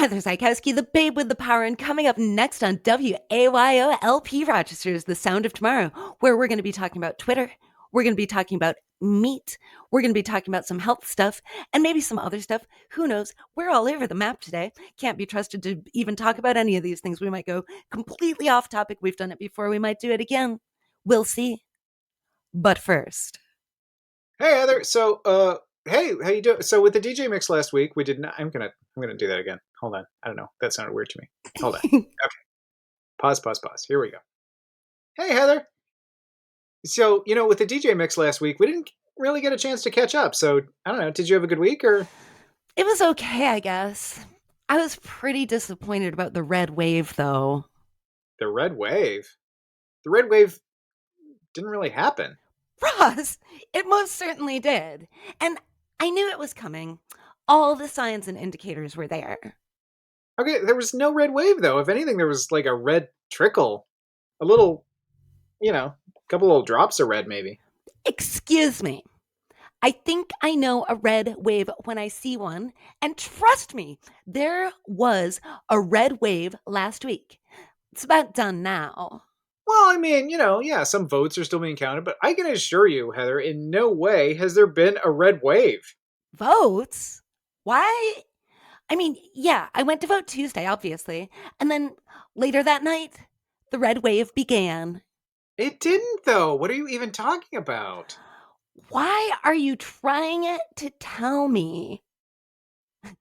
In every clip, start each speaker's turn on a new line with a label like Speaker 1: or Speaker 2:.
Speaker 1: Heather Zykowski, the babe with the power, and coming up next on WAYO Rochester is The Sound of Tomorrow, where we're going to be talking about Twitter, we're going to be talking about meat, we're going to be talking about some health stuff, and maybe some other stuff. Who knows? We're all over the map today. Can't be trusted to even talk about any of these things. We might go completely off topic. We've done it before. We might do it again. We'll see. But first,
Speaker 2: Hey Heather, hey, how you doing? So with the DJ mix last week, we did not. I'm gonna do that again. Hold on. I don't know. That sounded weird to me. Hold on. Okay. Pause. Here we go. Hey Heather. So with the DJ mix last week, we didn't really get a chance to catch up. So I don't know. Did you have a good week or
Speaker 1: it was okay, I guess. I was pretty disappointed about the red wave, though.
Speaker 2: the red wave? The red wave didn't really happen.
Speaker 1: Ross, it most certainly did. And I knew it was coming. All the signs and indicators were there.
Speaker 2: Okay, there was no red wave though. If anything, there was like a red trickle, a little, couple little drops of red maybe.
Speaker 1: Excuse me. I think I know a red wave when I see one. And trust me, there was a red wave last week. It's about done now.
Speaker 2: Well, I mean, yeah, some votes are still being counted, but I can assure you, Heather, in no way has there been a red wave.
Speaker 1: Votes? Why? I mean, yeah, I went to vote Tuesday, obviously. And then later that night, the red wave began.
Speaker 2: It didn't, though. What are you even talking about?
Speaker 1: Why are you trying to tell me? The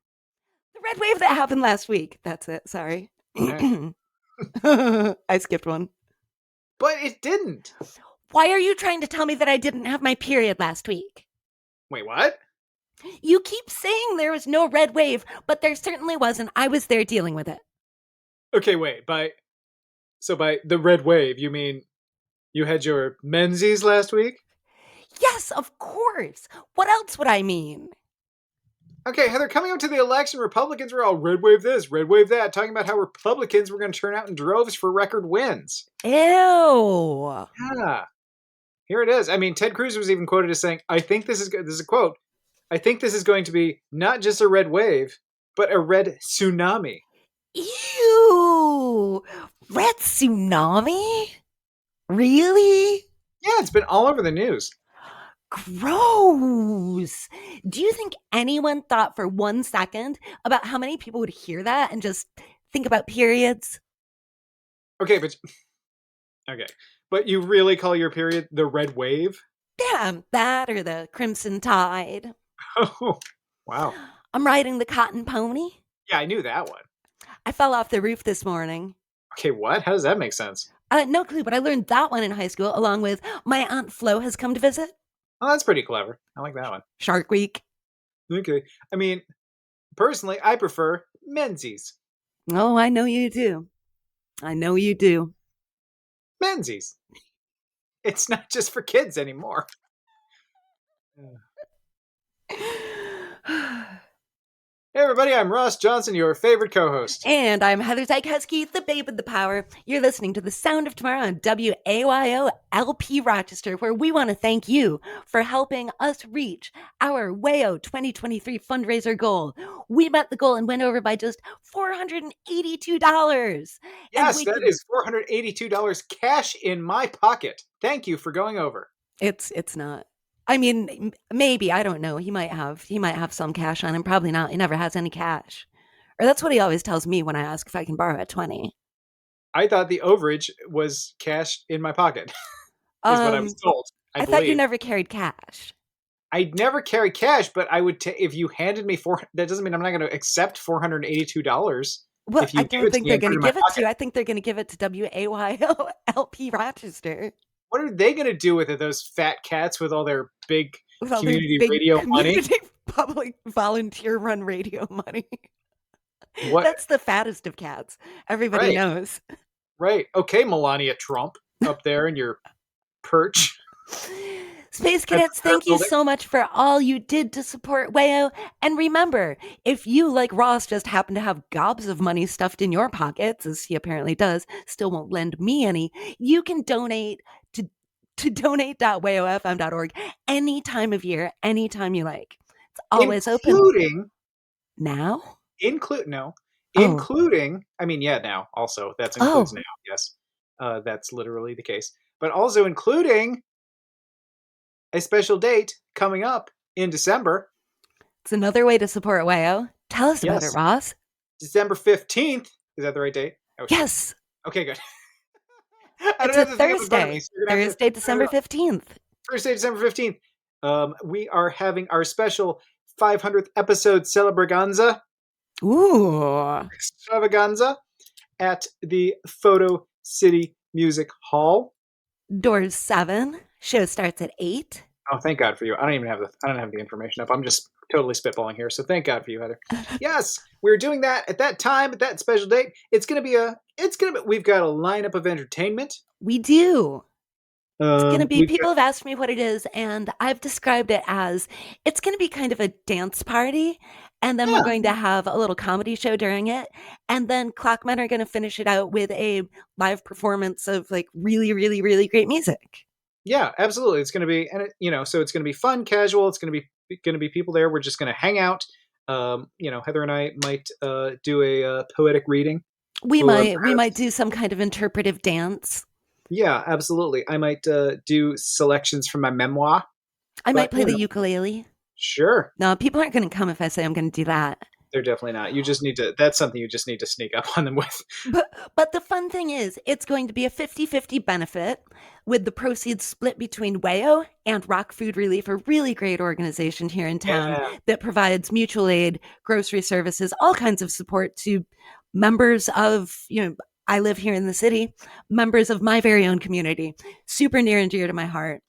Speaker 1: red wave that happened last week. That's it. Sorry.
Speaker 2: Eh.
Speaker 1: I skipped one.
Speaker 2: But it didn't.
Speaker 1: Why are you trying to tell me that I didn't have my period last week?
Speaker 2: Wait, what?
Speaker 1: You keep saying there was no red wave, but there certainly was, and I was there dealing with it.
Speaker 2: Okay, wait. By the red wave, you mean you had your menses last week?
Speaker 1: Yes, of course. What else would I mean?
Speaker 2: Okay, Heather, coming up to the election, Republicans were all red wave this, red wave that, talking about how Republicans were going to turn out in droves for record wins.
Speaker 1: Ew.
Speaker 2: Yeah. Here it is. I mean, Ted Cruz was even quoted as saying, I think this is a quote, I think this is going to be not just a red wave, but a red tsunami.
Speaker 1: Ew. Red tsunami? Really?
Speaker 2: Yeah, it's been all over the news.
Speaker 1: Gross. Do you think anyone thought for 1 second about how many people would hear that and just think about periods?
Speaker 2: Okay, but you really call your period the red wave?
Speaker 1: Damn, that or the crimson tide.
Speaker 2: Oh, wow.
Speaker 1: I'm riding the cotton pony.
Speaker 2: Yeah, I knew that one.
Speaker 1: I fell off the roof this morning.
Speaker 2: Okay, what? How does that make sense?
Speaker 1: No clue, but I learned that one in high school along with my Aunt Flo has come to visit.
Speaker 2: Oh, that's pretty clever. I like that one.
Speaker 1: Shark Week.
Speaker 2: Okay. I mean, personally, I prefer menses.
Speaker 1: Oh, I know you do. I know you do.
Speaker 2: Menses. It's not just for kids anymore. Hey everybody, I'm Ross Johnson, your favorite co-host.
Speaker 1: And I'm Heather Zykowski, the babe with the power. You're listening to The Sound of Tomorrow on WAYO Rochester, where we want to thank you for helping us reach our WAYO 2023 fundraiser goal. We met the goal and went over by just $482.
Speaker 2: Yes, that is $482 cash in my pocket. Thank you for going over.
Speaker 1: It's not. I mean, maybe, I don't know. He might have some cash on him. Probably not. He never has any cash. Or that's what he always tells me when I ask if I can borrow at 20.
Speaker 2: I thought the overage was cash in my pocket. Is what I was told.
Speaker 1: I thought you never carried cash.
Speaker 2: I never carry cash, but I would if you handed me that doesn't mean I'm not going to accept $482.
Speaker 1: Well, I don't think they're going to give it to you. I think they're going to give it to WAYO Rochester.
Speaker 2: What are they going to do with it, those fat cats with all their big community radio money?
Speaker 1: Public volunteer run radio money.
Speaker 2: What?
Speaker 1: That's the fattest of cats. Everybody knows.
Speaker 2: Right. Okay, Melania Trump up there in your perch.
Speaker 1: Space Cadets, thank you so much for all you did to support WAYO. And remember, if you, like Ross, just happen to have gobs of money stuffed in your pockets, as he apparently does, still won't lend me any, you can donate to donate.wayofm.org any time of year, anytime you like. It's always open.
Speaker 2: Including
Speaker 1: now? Oh,
Speaker 2: including, I mean, yeah, now also that includes
Speaker 1: oh,
Speaker 2: now. Yes, that's literally the case, but also including a special date coming up in December.
Speaker 1: it's another way to support WAO. Tell us about it,
Speaker 2: Yes,
Speaker 1: Ross.
Speaker 2: December 15th. Is that the right date? Oh shoot.
Speaker 1: Yes,
Speaker 2: Okay, good. I don't
Speaker 1: it's a
Speaker 2: have the thing up in front of me,
Speaker 1: Thursday.
Speaker 2: so you're gonna have to.
Speaker 1: Thursday,
Speaker 2: I don't
Speaker 1: December
Speaker 2: know.
Speaker 1: 15th.
Speaker 2: Thursday, December 15th. We are having our special 500th episode celebraganza
Speaker 1: Ooh.
Speaker 2: extravaganza at the Photo City Music Hall.
Speaker 1: Doors 7. Show starts at 8.
Speaker 2: Oh, thank God for you. I don't have the information up. I'm just totally spitballing here. So thank God for you, Heather. Yes, we're doing that at that time, at that special date. We've got a lineup of entertainment.
Speaker 1: We do. It's going to be,
Speaker 2: We've got,
Speaker 1: people have asked me what it is, and I've described it as it's going to be kind of a dance party. And then we're
Speaker 2: yeah,
Speaker 1: going to have a little comedy show during it. And then Clockmen are going to finish it out with a live performance of like really, really, really great music.
Speaker 2: yeah, absolutely. It's going to be, so it's going to be fun, casual. It's going to be people there. We're just going to hang out. Heather and I might do a poetic reading.
Speaker 1: We might do some kind of interpretive dance.
Speaker 2: Yeah, absolutely. I might do selections from my memoir,
Speaker 1: I might
Speaker 2: but
Speaker 1: play the ukulele.
Speaker 2: sure,
Speaker 1: No, people aren't going to come if I say I'm going to do that.
Speaker 2: they're definitely not. You just need to. That's something you just need to sneak up on them with.
Speaker 1: But the fun thing is, it's going to be a 50-50 benefit with the proceeds split between WAO and Rock Food Relief, a really great organization here in town
Speaker 2: Yeah,
Speaker 1: that provides mutual aid, grocery services, all kinds of support to members of, I live here in the city, members of my very own community. Super near and dear to my heart.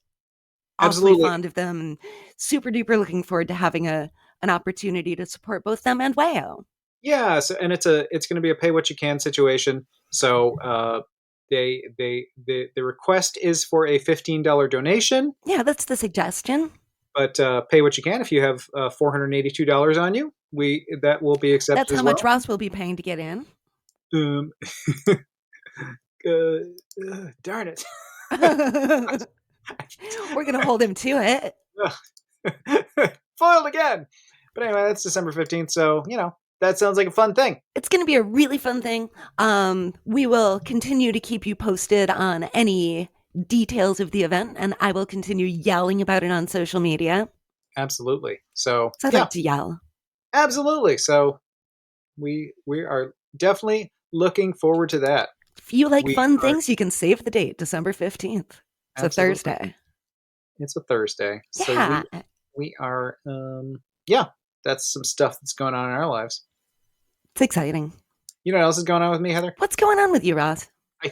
Speaker 1: Awfully
Speaker 2: absolutely.
Speaker 1: fond of them and super duper looking forward to having an opportunity to support both them and WAO.
Speaker 2: Yeah, so, and it's going to be a pay what you can situation. So the request is for a $15 donation,
Speaker 1: Yeah, that's the suggestion.
Speaker 2: but pay what you can. If you have $482 on you, we that will be
Speaker 1: That's
Speaker 2: accepted
Speaker 1: how
Speaker 2: as
Speaker 1: much
Speaker 2: well.
Speaker 1: Ross will be paying to get in.
Speaker 2: Um, darn it.
Speaker 1: We're going to hold him to it.
Speaker 2: Foiled again. But anyway, that's December 15th. So, that sounds like a fun thing.
Speaker 1: It's going to be a really fun thing. We will continue to keep you posted on any details of the event, and I will continue yelling about it on social media.
Speaker 2: Absolutely. So,
Speaker 1: So I
Speaker 2: yeah,
Speaker 1: like to yell.
Speaker 2: absolutely. So, we are definitely looking forward to that.
Speaker 1: If you like
Speaker 2: We
Speaker 1: fun
Speaker 2: are
Speaker 1: things, you can save the date, December 15th. It's a
Speaker 2: absolutely.
Speaker 1: Thursday.
Speaker 2: It's a Thursday. So
Speaker 1: Yeah,
Speaker 2: we are yeah, that's some stuff that's going on in our lives.
Speaker 1: it's exciting.
Speaker 2: You know what else is going on with me, Heather?
Speaker 1: What's going on with you, Ross?
Speaker 2: I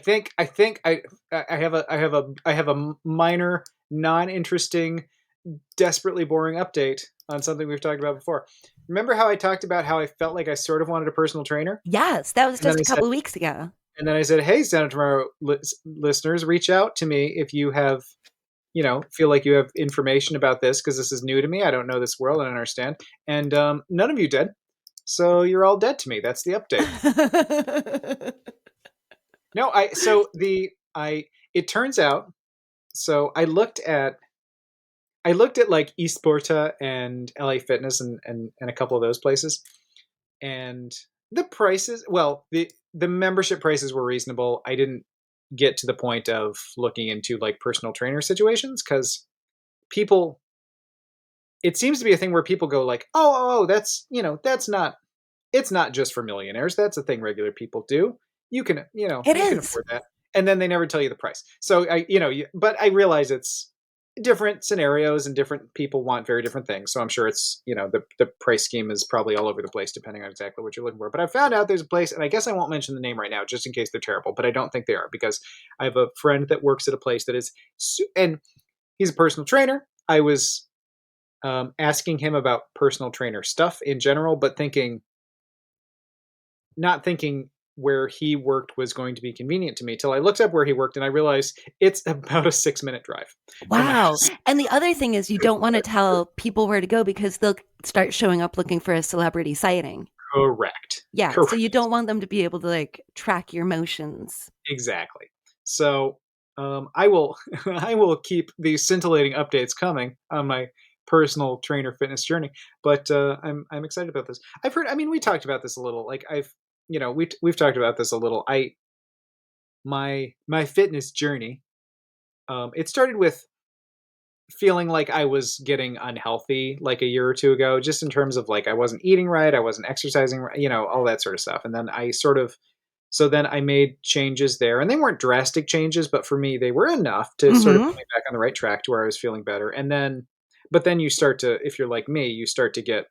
Speaker 2: have a minor, non-interesting, desperately boring update on something we've talked about before. Remember how I talked about how I felt like I sort of wanted a personal trainer?
Speaker 1: Yes, that was
Speaker 2: And then
Speaker 1: just
Speaker 2: I
Speaker 1: a
Speaker 2: said
Speaker 1: couple of weeks ago.
Speaker 2: hey, Santa Tomorrow listeners, reach out to me if you have, feel like you have information about this because this is new to me. I don't know this world. I don't understand. And none of you did. So you're all dead to me. That's the update. No, it turns out, so I looked at like Eastporta and LA Fitness and a couple of those places. And the prices, well, the membership prices were reasonable. I didn't get to the point of looking into like personal trainer situations because people, it seems to be a thing where people go like, that's, that's not, it's not just for millionaires. That's a thing regular people do.
Speaker 1: It
Speaker 2: You can
Speaker 1: is.
Speaker 2: afford that. And then they never tell you the price. So but I realize it's different scenarios and different people want very different things. So I'm sure it's, the price scheme is probably all over the place depending on exactly what you're looking for. But I found out there's a place, and I guess I won't mention the name right now just in case they're terrible, but I don't think they are because I have a friend that works at a place that is, and he's a personal trainer. I was asking him about personal trainer stuff in general, but not thinking where he worked was going to be convenient to me till I looked up where he worked and I realized it's about a 6-minute drive from my
Speaker 1: Wow.
Speaker 2: house.
Speaker 1: And the other thing is, you don't want to tell people where to go because they'll start showing up looking for a celebrity sighting.
Speaker 2: Correct.
Speaker 1: Yeah. So
Speaker 2: Correct.
Speaker 1: you don't want them to be able to like track your motions.
Speaker 2: Exactly. So I will I will keep these scintillating updates coming on my personal trainer fitness journey. But I'm excited about this. I've heard. I mean, we talked about this a little. Like we've talked about this a little. I my fitness journey, it started with feeling like I was getting unhealthy like a year or two ago, just in terms of like I wasn't eating right, I wasn't exercising right, all that sort of stuff. And then so then I made changes there, and they weren't drastic changes, but for me, they were enough to sort of
Speaker 1: Mm-hmm.
Speaker 2: put me back on the right track to where I was feeling better. But then you start to, if you're like me, you start to get,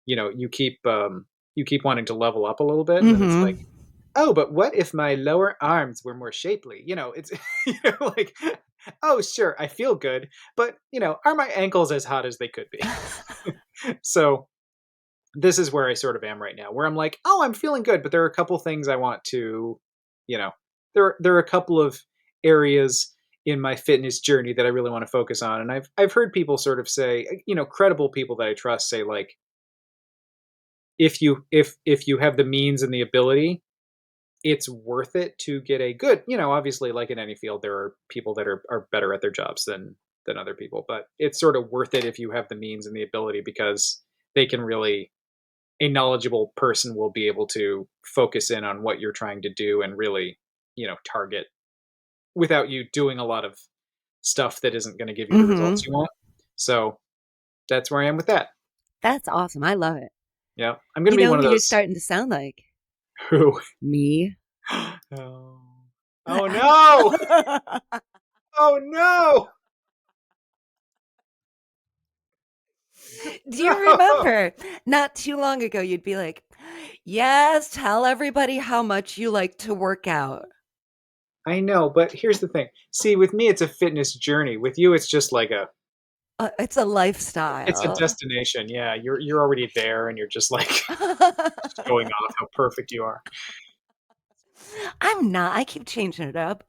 Speaker 2: you keep wanting to level up a little bit, and then it's like,
Speaker 1: Mm-hmm.
Speaker 2: oh, but what if my lower arms were more shapely? It's like, oh, sure, I feel good, but are my ankles as hot as they could be? So this is where I sort of am right now, where I'm like, oh, I'm feeling good, but there are a couple things I want to, you know, there are a couple of areas in my fitness journey that I really want to focus on, and I've heard people sort of say, credible people that I trust say like, if you have the means and the ability, it's worth it to get a good, obviously like in any field there are people that are better at their jobs than other people, but it's sort of worth it if you have the means and the ability, because they can really, a knowledgeable person will be able to focus in on what you're trying to do and really, target without you doing a lot of stuff that isn't going to give you the
Speaker 1: Mm-hmm.
Speaker 2: results you want. So that's where I am with that.
Speaker 1: That's awesome. I love it.
Speaker 2: Yeah, I'm going to
Speaker 1: You
Speaker 2: be
Speaker 1: know
Speaker 2: one
Speaker 1: who
Speaker 2: of
Speaker 1: you're
Speaker 2: those
Speaker 1: starting to sound like?
Speaker 2: who
Speaker 1: Me.
Speaker 2: oh, oh no, oh no,
Speaker 1: Do you
Speaker 2: no.
Speaker 1: remember? Not too long ago, you'd be like, yes, tell everybody how much you like to work out.
Speaker 2: I know, but here's the thing. See, with me, it's a fitness journey. With you, it's just like
Speaker 1: It's a
Speaker 2: it's a
Speaker 1: lifestyle.
Speaker 2: destination. Yeah, you're already there, and you're just like showing off how perfect you are.
Speaker 1: I'm not. I keep changing it up.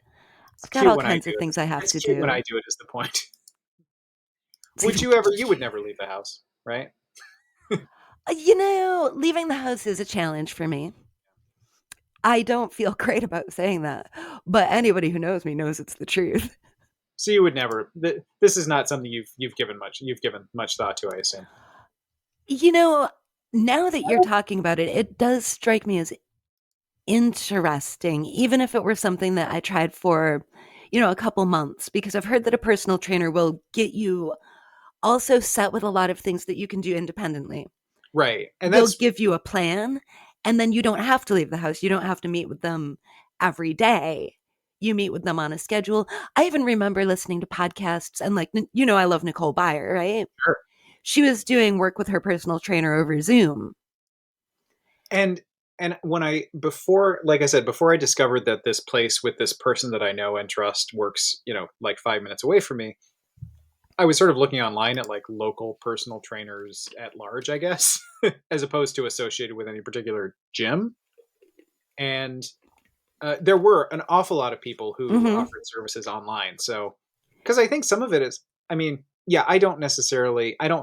Speaker 2: It's
Speaker 1: I've got
Speaker 2: cute
Speaker 1: all
Speaker 2: when I
Speaker 1: kinds
Speaker 2: do
Speaker 1: of
Speaker 2: it.
Speaker 1: things I have
Speaker 2: It's
Speaker 1: to
Speaker 2: cute when I
Speaker 1: do.
Speaker 2: do it. Is the point? You would never leave the house, right?
Speaker 1: Leaving the house is a challenge for me. I don't feel great about saying that, but anybody who knows me knows it's the truth.
Speaker 2: So you would never. This is not something you've given much thought to, I assume.
Speaker 1: You know, now that you're talking about it, it does strike me as interesting, even if it were something that I tried for, a couple months, because I've heard that a personal trainer will get you also set with a lot of things that you can do independently.
Speaker 2: Right, and
Speaker 1: They'll
Speaker 2: that's
Speaker 1: give you a plan, and then you don't have to leave the house. You don't have to meet with them every day. You meet with them on a schedule. I even remember listening to podcasts and, like, I love Nicole Byer, right?
Speaker 2: sure.
Speaker 1: She was doing work with her personal trainer over Zoom.
Speaker 2: And when I before, like I said, before I discovered that this place with this person that I know and trust works, like 5 minutes away from me, I was sort of looking online at like local personal trainers at large, I guess, as opposed to associated with any particular gym. And there were an awful lot of people who
Speaker 1: Mm-hmm.
Speaker 2: offered services online. So, because I think some of it is, I mean, yeah, I don't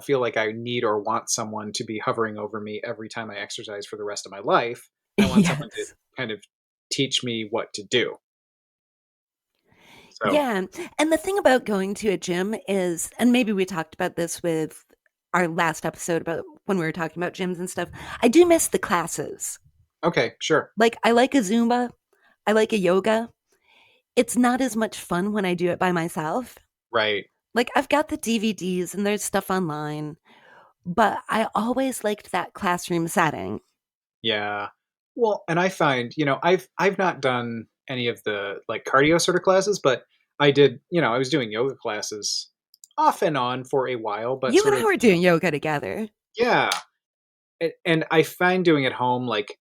Speaker 2: feel like I need or want someone to be hovering over me every time I exercise for the rest of my life. I want someone to
Speaker 1: Yes.
Speaker 2: kind of teach me what to do. So,
Speaker 1: Yeah. And the thing about going to a gym is, and maybe we talked about this with our last episode about when we were talking about gyms and stuff, I do miss the classes.
Speaker 2: okay, sure.
Speaker 1: Like, I like a Zumba, I like a yoga. It's not as much fun when I do it by myself.
Speaker 2: Right.
Speaker 1: Like, I've got the DVDs and there's stuff online, but I always liked that classroom setting.
Speaker 2: Yeah. Well, and I find, I've not done any of the like cardio sort of classes, but I did, I was doing yoga classes off and on for a while, but
Speaker 1: You
Speaker 2: sort
Speaker 1: and I
Speaker 2: of,
Speaker 1: were doing yoga together.
Speaker 2: yeah. And I find doing at home, like,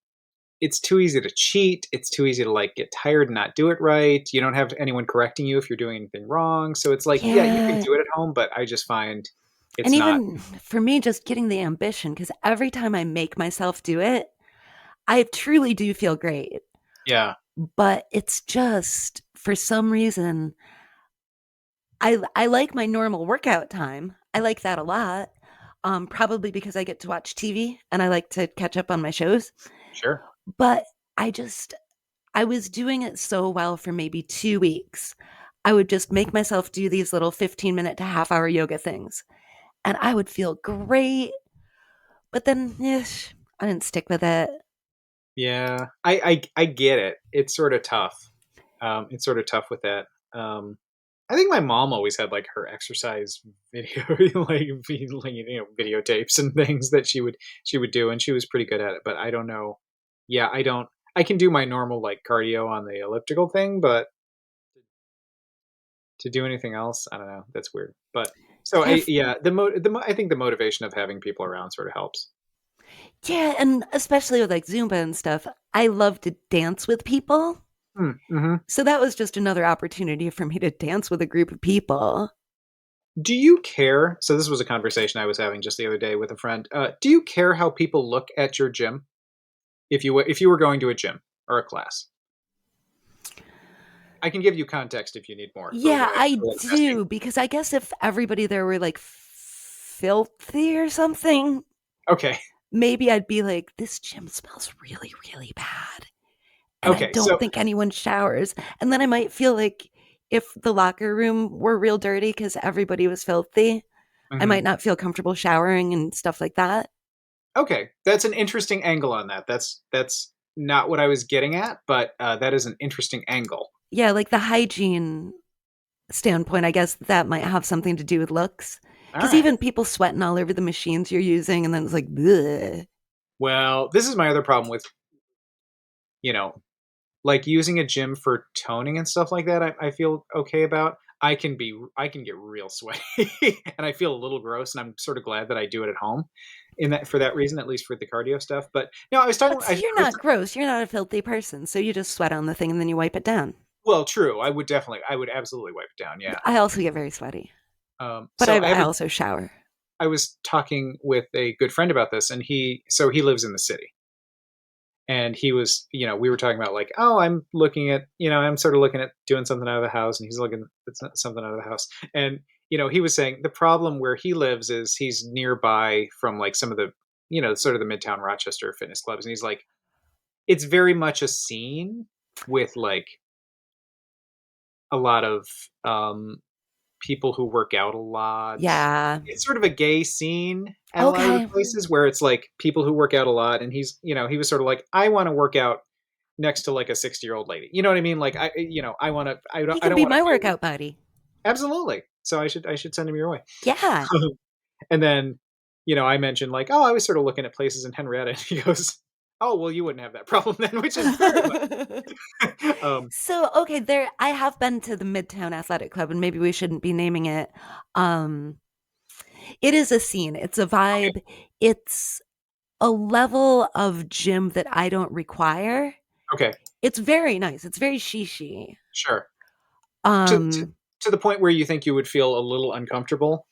Speaker 2: it's too easy to cheat. It's too easy to like get tired and not do it right. You don't have anyone correcting you if you're doing anything wrong. So it's like, yeah, you can
Speaker 1: Yeah.
Speaker 2: do it at home, but I just find
Speaker 1: And
Speaker 2: it's not,
Speaker 1: even for me, just getting the ambition, because every time I make myself do it, I truly do feel great.
Speaker 2: yeah,
Speaker 1: But it's just, for some reason, I like my normal workout time. I like that a lot. Probably because I get to watch TV and I like to catch up on my shows.
Speaker 2: sure.
Speaker 1: But I just I was doing it so well for maybe 2 weeks. I would just make myself do these little 15-minute to half-hour yoga things, and I would feel great, but then, I didn't stick with it.
Speaker 2: Yeah, I get it. It's sort of tough. It's sort of tough with that. I think my mom always had like her exercise video, like videotapes and things that she would do, and she was pretty good at it. But I don't know. Yeah, I don't. I can do my normal like cardio on the elliptical thing, but to do anything else, I don't know. That's weird. But so
Speaker 1: Yeah,
Speaker 2: yeah, I think the motivation of having people around sort of helps.
Speaker 1: yeah, and especially with like Zumba and stuff, I love to dance with people.
Speaker 2: Mm-hmm.
Speaker 1: So that was just another opportunity for me to dance with a group of people.
Speaker 2: Do you care? So this was a conversation I was having just the other day with a friend. Do you care how people look at your gym if you were going to a gym or a class? I can give you context if you need more
Speaker 1: Yeah, I
Speaker 2: for like testing.
Speaker 1: do because I guess if everybody there were like filthy or something,
Speaker 2: Okay,
Speaker 1: maybe I'd be like, this gym smells really, really bad. And I
Speaker 2: okay.
Speaker 1: don't
Speaker 2: So
Speaker 1: think anyone showers. And then I might feel like if the locker room were real dirty because everybody was filthy, I
Speaker 2: mhm.
Speaker 1: might not feel comfortable showering and stuff like that.
Speaker 2: Okay, that's an interesting angle on that. That's not what I was getting at, but that is an interesting angle.
Speaker 1: Yeah, like the hygiene standpoint, I guess that might have something to do with looks.
Speaker 2: All
Speaker 1: Because
Speaker 2: right.
Speaker 1: even people sweating all over the machines you're using, and then it's like, bleh.
Speaker 2: Well, this is my other problem with you know like using a gym for toning and stuff like that. I feel okay about. I can get real sweaty and I feel a little gross, and I'm sort of glad that I do it at home in that for that reason, at least for the cardio stuff. But no, I was talking.
Speaker 1: But so you're not gross. You're not a filthy person. So you just sweat on the thing and then you wipe it down.
Speaker 2: well, true. I would absolutely wipe it down. Yeah.
Speaker 1: I also get very sweaty, but
Speaker 2: So
Speaker 1: I also shower.
Speaker 2: I was talking with a good friend about this, and he lives in the city, and he was, we were talking about like, oh, I'm looking at, I'm sort of looking at doing something out of the house, and he's looking at something out of the house, and he was saying the problem where he lives is he's nearby from like some of the, sort of the Midtown Rochester fitness clubs, and he's like, it's very much a scene with like a lot of people who work out a lot.
Speaker 1: Yeah.
Speaker 2: It's sort of a gay scene at a lot of the
Speaker 1: Okay.
Speaker 2: places where it's like people who work out a lot, and he was sort of like, I want to work out next to like a 60-year-old lady. You know what I mean? Like I want to
Speaker 1: He
Speaker 2: I
Speaker 1: can
Speaker 2: don't
Speaker 1: be
Speaker 2: want
Speaker 1: my
Speaker 2: to feel
Speaker 1: workout buddy.
Speaker 2: absolutely. So I should send him your way.
Speaker 1: Yeah.
Speaker 2: And then, I mentioned like, oh, I was sort of looking at places in Henrietta, and he goes, oh, well, you wouldn't have that problem then, which is very much.
Speaker 1: So, okay, there I have been to the Midtown Athletic Club and maybe we shouldn't be naming it. Um it is a scene. It's a
Speaker 2: Okay,
Speaker 1: vibe. It's a level of gym that I don't require.
Speaker 2: okay,
Speaker 1: It's very nice. It's very shishi.
Speaker 2: sure. To, to
Speaker 1: Um
Speaker 2: to the point where you think you would feel a little uncomfortable,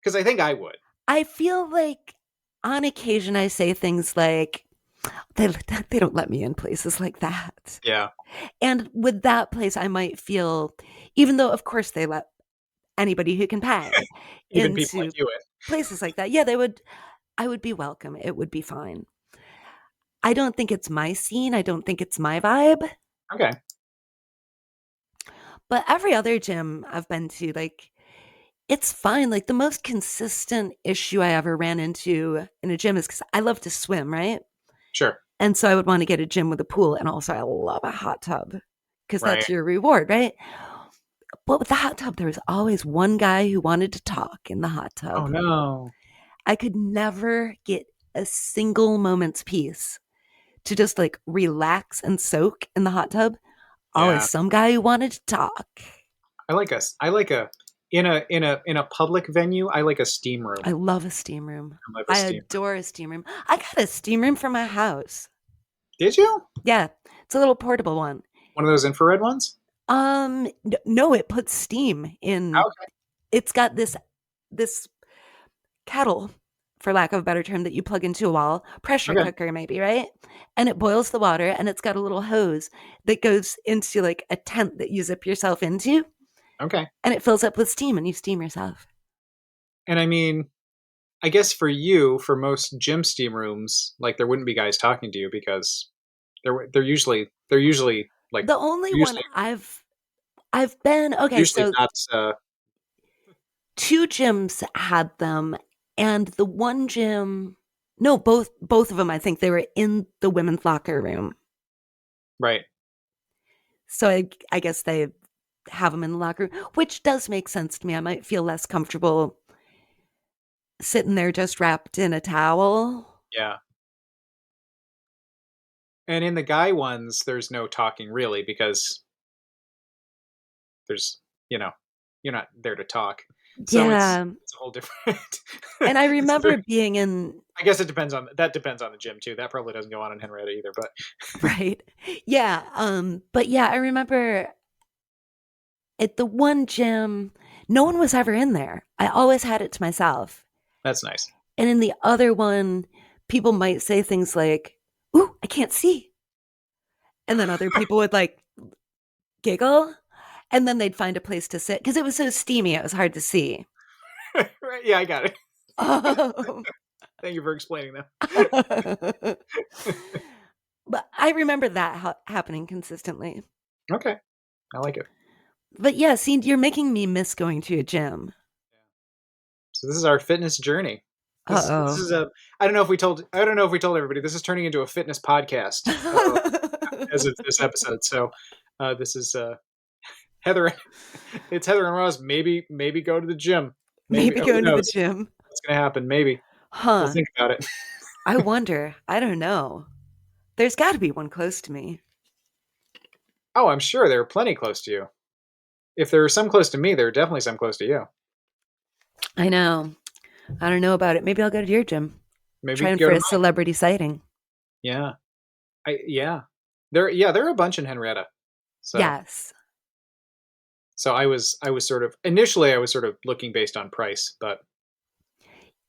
Speaker 2: because I think I would.
Speaker 1: I feel like on occasion I say things like they they don't let me in places like that.
Speaker 2: Yeah,
Speaker 1: And with that place I might feel even though of course they let anybody who can pay
Speaker 2: even people like
Speaker 1: into
Speaker 2: you.
Speaker 1: places like that. Yeah, they would I would be welcome. It would be fine. I don't think it's my scene. I don't think it's my vibe.
Speaker 2: Okay,
Speaker 1: But every other gym I've been to, like, it's fine. Like, the most consistent issue I ever ran into in a gym is because I love to swim, right?
Speaker 2: sure,
Speaker 1: And so I would want to get a gym with a pool. And also, I love a hot tub because
Speaker 2: right.
Speaker 1: that's your reward, right? But with the hot tub, there was always one guy who wanted to talk in the hot
Speaker 2: Oh
Speaker 1: tub.
Speaker 2: no.
Speaker 1: I could never get a single moment's peace to just like relax and soak in the hot tub. Always
Speaker 2: Yeah,
Speaker 1: some guy who wanted to talk.
Speaker 2: I like a in a public venue. I like a steam room.
Speaker 1: I love a steam room.
Speaker 2: I love a
Speaker 1: I
Speaker 2: steam room.
Speaker 1: adore a steam room. I got a steam room for my house.
Speaker 2: Did you?
Speaker 1: Yeah, it's a little portable one.
Speaker 2: One of those infrared ones?
Speaker 1: No, it puts steam in.
Speaker 2: Okay,
Speaker 1: It's got this kettle, for lack of a better term, that you plug into a wall, pressure
Speaker 2: okay,
Speaker 1: cooker maybe, right? And it boils the water, and it's got a little hose that goes into like a tent that you zip yourself into,
Speaker 2: okay.
Speaker 1: and it fills up with steam, and you steam yourself.
Speaker 2: And I mean, I guess for you, for most gym steam rooms, like there wouldn't be guys talking to you because they're usually like
Speaker 1: The only one
Speaker 2: usually
Speaker 1: I've been okay,
Speaker 2: usually
Speaker 1: so
Speaker 2: not.
Speaker 1: two gyms had them, and the one gym No, both of them. I think they were in the women's locker room.
Speaker 2: Right.
Speaker 1: So I guess they have them in the locker room, which does make sense to me. I might feel less comfortable sitting there just wrapped in a towel.
Speaker 2: Yeah. And in the guy ones, there's no talking really because there's, you know, you're not there to talk. So
Speaker 1: Yeah.
Speaker 2: it's a whole different.
Speaker 1: And I
Speaker 2: It's a
Speaker 1: remember being in,
Speaker 2: I guess it depends on the gym too. That probably doesn't go on in Henrietta either, but
Speaker 1: right. Yeah. But yeah, I remember at the one gym, no one was ever in there. I always had it to myself.
Speaker 2: that's nice.
Speaker 1: And in the other one, people might say things like, "Ooh, I can't see." And then other people would like giggle and then they'd find a place to sit because it was so steamy, it was hard to see.
Speaker 2: Right? Yeah, I got it.
Speaker 1: Oh.
Speaker 2: Thank you for explaining that.
Speaker 1: But I remember that happening consistently.
Speaker 2: Okay, I like it.
Speaker 1: But yeah, see, you're making me miss going to a gym.
Speaker 2: So this is our fitness journey. This
Speaker 1: Uh
Speaker 2: is a. I don't know if we told everybody. This is turning into a fitness podcast as of
Speaker 1: oh.
Speaker 2: this episode. So this is Heather. It's Heather and Ross. Maybe go to the gym. Maybe
Speaker 1: Maybe
Speaker 2: who
Speaker 1: going to the
Speaker 2: knows
Speaker 1: gym.
Speaker 2: what's going to happen. Maybe we'll
Speaker 1: Huh.
Speaker 2: think about it.
Speaker 1: I wonder. I don't know. There's got to be one close to me.
Speaker 2: Oh, I'm sure there are plenty close to you. If there are some close to me, there are definitely some close to you.
Speaker 1: I know. I don't know about it. Maybe I'll go to your gym.
Speaker 2: Maybe
Speaker 1: Trying
Speaker 2: go
Speaker 1: for
Speaker 2: to
Speaker 1: a
Speaker 2: mine.
Speaker 1: celebrity sighting.
Speaker 2: Yeah, there are a bunch in Henrietta. So
Speaker 1: Yes.
Speaker 2: I was sort of initially I was sort of looking based on price, but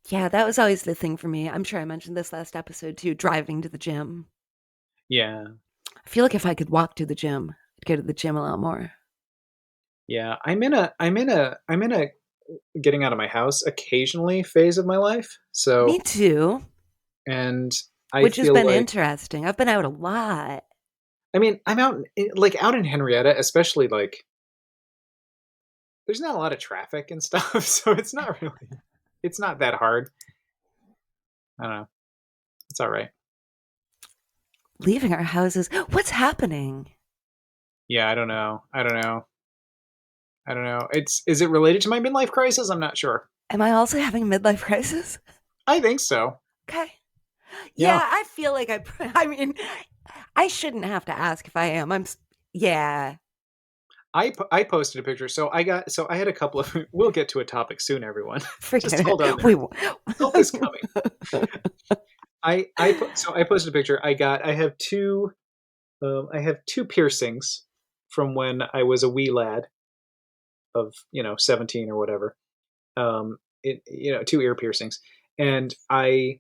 Speaker 1: Yeah, that was always the thing for me. I'm sure I mentioned this last episode too, driving to the gym.
Speaker 2: yeah,
Speaker 1: I feel like if I could walk to the gym, I'd go to the gym a lot more.
Speaker 2: yeah. I'm in a getting out of my house occasionally phase of my life.
Speaker 1: Me
Speaker 2: So
Speaker 1: too,
Speaker 2: and I
Speaker 1: which has
Speaker 2: feel
Speaker 1: been
Speaker 2: like
Speaker 1: interesting. I've been out a lot.
Speaker 2: I mean I'm like out in Henrietta, especially like there's not a lot of traffic and stuff, so it's not that hard. I don't know. It's all right.
Speaker 1: Leaving our houses. What's happening?
Speaker 2: Yeah, I don't know. I don't know. I don't know. It's is it related to my midlife crisis? I'm not sure.
Speaker 1: Am I also having a midlife crisis?
Speaker 2: I think so.
Speaker 1: Okay. Yeah,
Speaker 2: Yeah.
Speaker 1: I feel like I mean, I shouldn't have to ask if I am. Yeah,
Speaker 2: I posted a picture. So I had a couple of we'll get to a topic soon, everyone. Just
Speaker 1: forget
Speaker 2: hold on
Speaker 1: it.
Speaker 2: there.
Speaker 1: We
Speaker 2: Help is coming. I posted a picture. I have two piercings from when I was a wee lad of 17 or whatever. Two ear piercings, and I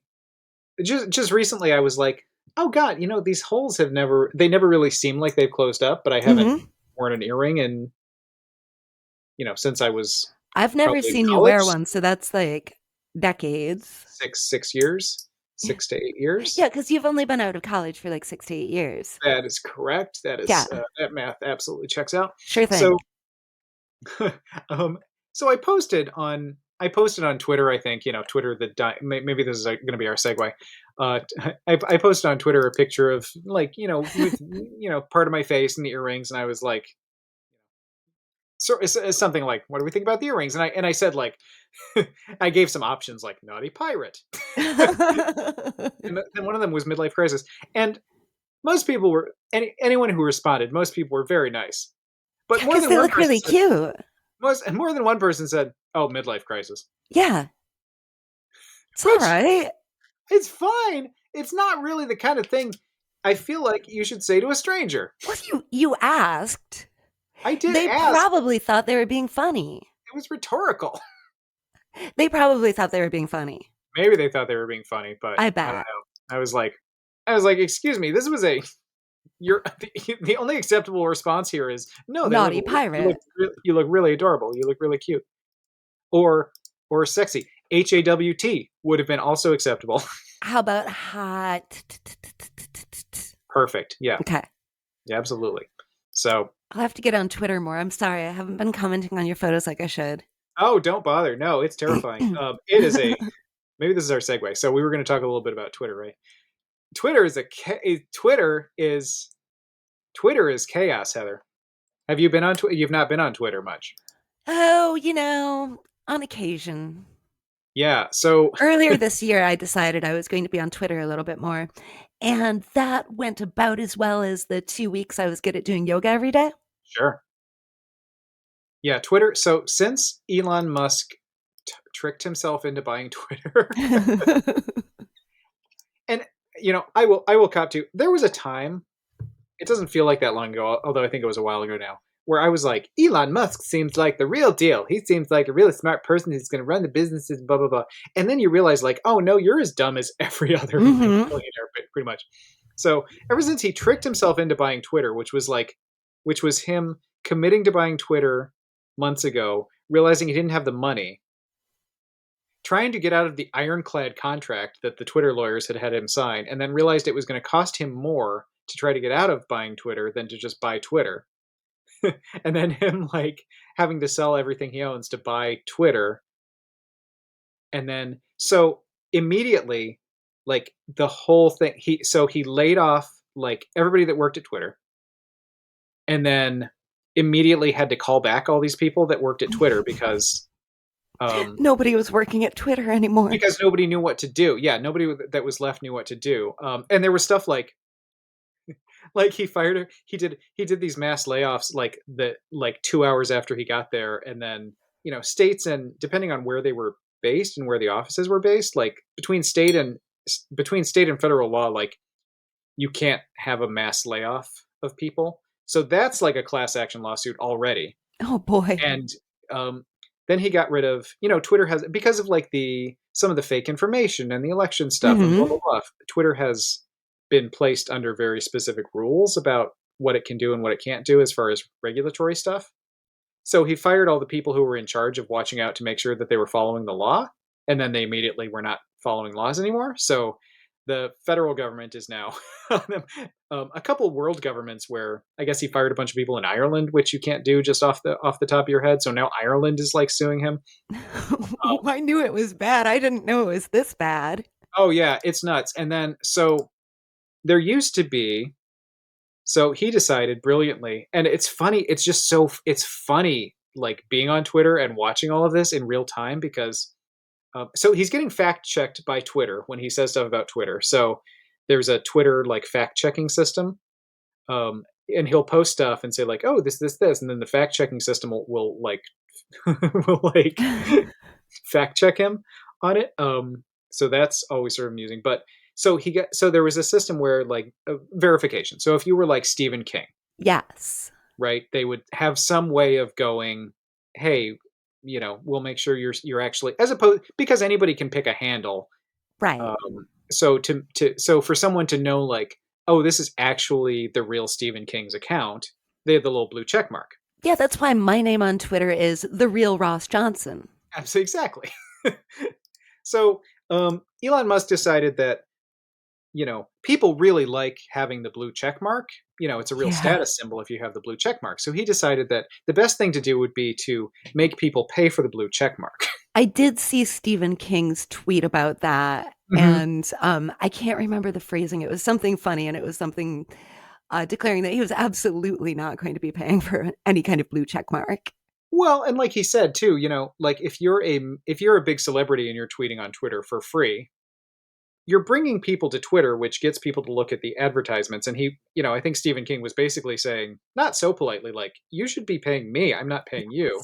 Speaker 2: just recently I was like, oh god, these holes they never really seem like they've closed up, but I haven't
Speaker 1: Mhm.
Speaker 2: worn an earring in since I was
Speaker 1: I've never
Speaker 2: probably in
Speaker 1: seen you wear
Speaker 2: college,
Speaker 1: one, so that's like decades.
Speaker 2: 6 years, 6 to 8 years.
Speaker 1: Yeah, because you've only been out of college for like 6 to 8 years.
Speaker 2: That is correct.
Speaker 1: Yeah,
Speaker 2: That math absolutely checks out.
Speaker 1: sure thing.
Speaker 2: So, um, so I posted on Twitter. I think Twitter. Maybe this is going to be our segue. Uh, I posted on Twitter a picture of like with part of my face and the earrings, and I was like, so it's something like, what do we think about the earrings? And I said like, I gave some options like naughty pirate, and then one of them was midlife crisis, and most people were anyone who responded. Most people were very nice, but
Speaker 1: Yeah, because they look really cute.
Speaker 2: more than one person said, "Oh, midlife crisis,"
Speaker 1: Yeah, it's all
Speaker 2: which
Speaker 1: right.
Speaker 2: it's fine. It's not really the kind of thing I feel like you should say to a stranger.
Speaker 1: Well, you asked.
Speaker 2: I did
Speaker 1: They
Speaker 2: ask.
Speaker 1: probably thought they were being funny.
Speaker 2: It was rhetorical.
Speaker 1: They probably thought they were being funny.
Speaker 2: Maybe they thought they were being funny, but
Speaker 1: I
Speaker 2: I don't
Speaker 1: bet.
Speaker 2: know. I was like, excuse me, this was a you're the only acceptable response here is no.
Speaker 1: Naughty pirate.
Speaker 2: You look really adorable. You look really cute, or sexy. HAWT would have been also acceptable.
Speaker 1: How about hot?
Speaker 2: Perfect. Yeah.
Speaker 1: Okay.
Speaker 2: Yeah. Absolutely. So,
Speaker 1: I'll have to get on Twitter more. I'm sorry. I haven't been commenting on your photos like I should.
Speaker 2: oh, don't bother. No, it's terrifying. It is a maybe this is our segue. So we were going to talk a little bit about Twitter, right? Twitter is a Twitter is chaos, Heather. Have you been on Twitter? You've not been on Twitter much.
Speaker 1: Oh, on occasion.
Speaker 2: Yeah. So
Speaker 1: Earlier this year, I decided I was going to be on Twitter a little bit more. And that went about as well as the 2 weeks I was good at doing yoga every day.
Speaker 2: sure. Yeah, Twitter. So since Elon Musk tricked himself into buying Twitter, and I will cop to. There was a time. It doesn't feel like that long ago, although I think it was a while ago now, where I was like, Elon Musk seems like the real deal. He seems like a really smart person who's going to run the businesses, blah blah blah. And then you realize, like, oh no, you're as dumb as every other
Speaker 1: Hmm.
Speaker 2: billionaire, pretty much. So ever since he tricked himself into buying Twitter, which was him committing to buying Twitter months ago, realizing he didn't have the money, trying to get out of the ironclad contract that the Twitter lawyers had him sign, and then realized it was going to cost him more to try to get out of buying Twitter than to just buy Twitter. And then him like having to sell everything he owns to buy Twitter. And then so immediately, like the whole thing, he laid off like everybody that worked at Twitter, and then immediately had to call back all these people that worked at Twitter um
Speaker 1: Nobody was working at Twitter anymore.
Speaker 2: because nobody knew what to do. Yeah, nobody that was left knew what to do. And there was stuff like he fired her. He did these mass layoffs like 2 hours after he got there, and then states, and depending on where they were based and where the offices were based, like between state and federal law, like you can't have a mass layoff of people. So that's like a class action lawsuit already.
Speaker 1: Oh boy.
Speaker 2: And um, then he got rid of, Twitter has, because of like some of the fake information and the election stuff and blah
Speaker 1: Hmm.
Speaker 2: blah blah. Twitter has been placed under very specific rules about what it can do and what it can't do as far as regulatory stuff. So he fired all the people who were in charge of watching out to make sure that they were following the law, and then they immediately were not following laws anymore. So the federal government is now a couple world governments where I guess he fired a bunch of people in Ireland, which you can't do just off the top of your head. So now Ireland is like suing him.
Speaker 1: I knew it was bad. I didn't know it was this bad.
Speaker 2: Oh yeah, it's nuts. And then so there used to be. So he decided brilliantly, and it's funny. It's funny like being on Twitter and watching all of this in real time because so he's getting fact checked by Twitter when he says stuff about Twitter. So there's a Twitter like fact checking system, and he'll post stuff and say like, "Oh, this," and then the fact checking system will like will like fact check him on it. So that's always sort of amusing. But so there was a system where like verification. So if you were like Stephen King,
Speaker 1: Yes.
Speaker 2: right, they would have some way of going, hey, we'll make sure you're actually, as opposed, because anybody can pick a handle.
Speaker 1: Right.
Speaker 2: So for someone to know like, oh, this is actually the real Stephen King's account, they have the little blue check mark.
Speaker 1: Yeah, that's why my name on Twitter is the real Ross Johnson.
Speaker 2: Absolutely, exactly. So Elon Musk decided that people really like having the blue check mark. It's a real
Speaker 1: Yeah.
Speaker 2: status symbol if you have the blue check mark. So he decided that the best thing to do would be to make people pay for the blue check mark.
Speaker 1: I did see Stephen King's tweet about that.
Speaker 2: Mhm.
Speaker 1: And I can't remember the phrasing. It was something funny, and it was something declaring that he was absolutely not going to be paying for any kind of blue check mark.
Speaker 2: Well, and like he said too, like if you're a big celebrity and you're tweeting on Twitter for free, you're bringing people to Twitter, which gets people to look at the advertisements. And I think Stephen King was basically saying, not so politely, like, you should be paying me. I'm not paying you.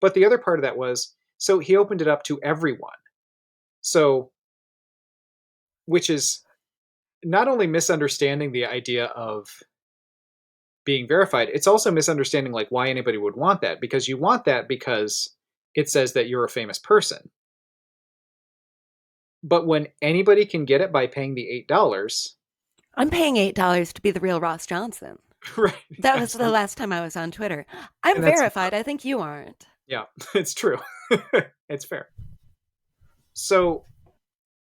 Speaker 2: But the other part of that was, so he opened it up to everyone. So, which is not only misunderstanding the idea of being verified, it's also misunderstanding like why anybody would want that, because you want that because it says that you're a famous person. But when anybody can get it by paying the $8,
Speaker 1: I'm paying $8 to be the real Ross Johnson.
Speaker 2: right?
Speaker 1: That was the
Speaker 2: Absolutely.
Speaker 1: last time I was on Twitter. I'm
Speaker 2: And that's
Speaker 1: verified. I think you aren't.
Speaker 2: yeah, it's true. It's fair. So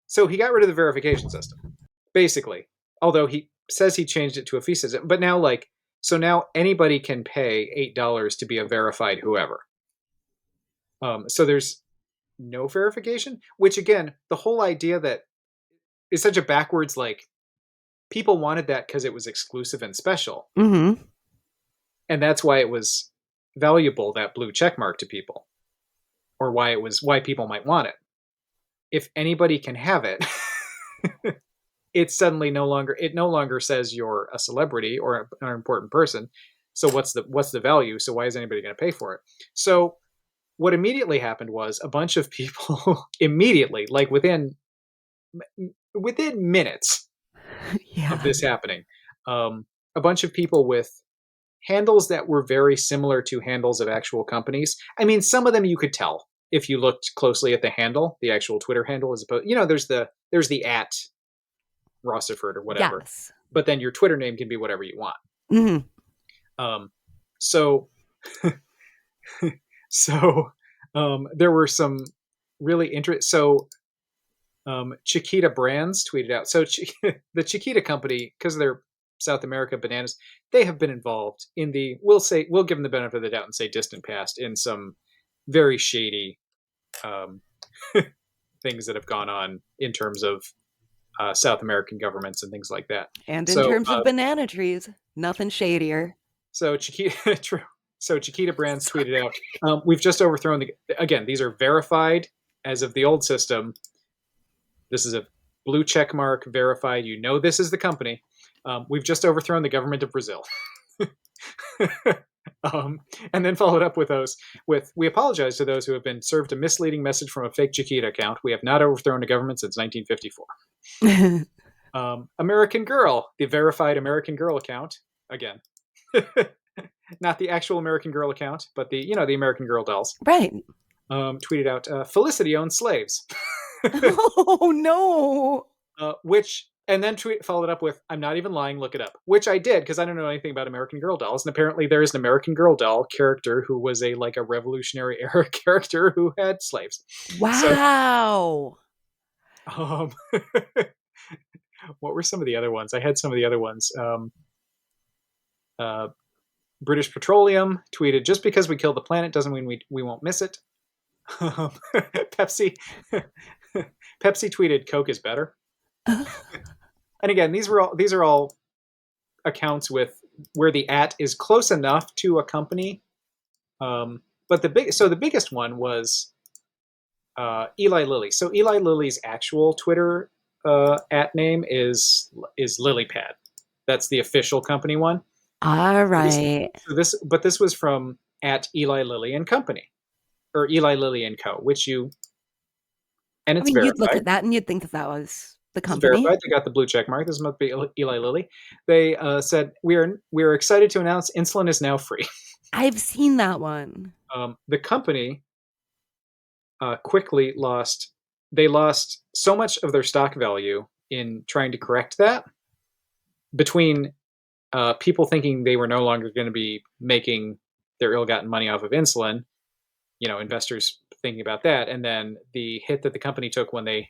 Speaker 2: so he got rid of the verification system, basically. Although he says he changed it to a fee system, but now now anybody can pay $8 to be a verified whoever. So no verification, which again, the whole idea that is such a backwards, like, people wanted that because it was exclusive and special.
Speaker 1: Mm-hmm.
Speaker 2: And that's why it was valuable, that blue check mark to people, or why people might want it. If anybody can have it, it's suddenly no longer says you're a celebrity or an important person. So what's the value? So why is anybody going to pay for it? So what immediately happened was a bunch of people immediately, like within minutes of
Speaker 1: Yeah.
Speaker 2: this happening, a bunch of people with handles that were very similar to handles of actual companies. I mean, some of them you could tell if you looked closely at the handle, the actual Twitter handle, as opposed, there's the at Rossiford or whatever,
Speaker 1: Yes.
Speaker 2: but then your Twitter name can be whatever you want.
Speaker 1: Mm-hmm.
Speaker 2: Um, so, so there were some really interesting. So Chiquita Brands tweeted out. So the Chiquita company, because they're South America bananas, they have been involved in we'll give them the benefit of the doubt and say distant past, in some very shady um, things that have gone on in terms of South American governments and things like that.
Speaker 1: And in
Speaker 2: So,
Speaker 1: terms of banana trees, nothing shadier.
Speaker 2: so Chiquita, true. So Chiquita Brands tweeted out, "We've just overthrown again. These are verified as of the old system. This is a blue check mark, verified. You know this is the company. We've just overthrown the government of Brazil." And then followed up with we apologize to those who have been served a misleading message from a fake Chiquita account. We have not overthrown a government since 1954. American Girl, the verified American Girl account, again, not the actual American Girl account, but the American Girl dolls,
Speaker 1: Right.
Speaker 2: tweeted out, Felicity owns slaves.
Speaker 1: Oh no.
Speaker 2: Which, and then followed up with, "I'm not even lying, look it up," which I did because I don't know anything about American Girl dolls, and apparently there is an American Girl doll character who was a Revolutionary era character who had slaves. So,
Speaker 1: Wow.
Speaker 2: um, what were some of the other ones? I had some of the other ones. Uh, British Petroleum tweeted, "Just because we kill the planet doesn't mean we won't miss it." Pepsi Pepsi tweeted, "Coke is better." And again, these are all accounts with where the at is close enough to a company. But the biggest one was Eli Lilly. So Eli Lilly's actual Twitter at name is LilyPad. That's the official company one.
Speaker 1: All
Speaker 2: This,
Speaker 1: right.
Speaker 2: but this was from at Eli Lilly and Company, or Eli Lilly and Co., and
Speaker 1: I
Speaker 2: it's
Speaker 1: mean, you'd look
Speaker 2: verified.
Speaker 1: at that and you'd think that that was the
Speaker 2: This is
Speaker 1: company.
Speaker 2: verified. They got the blue check mark. This must be Eli Lilly. They said, we are excited to announce insulin is now free."
Speaker 1: I've seen that one.
Speaker 2: The company quickly lost. They lost so much of their stock value in trying to correct that, between people thinking they were no longer going to be making their ill-gotten money off of insulin, investors thinking about that, and then the hit that the company took when the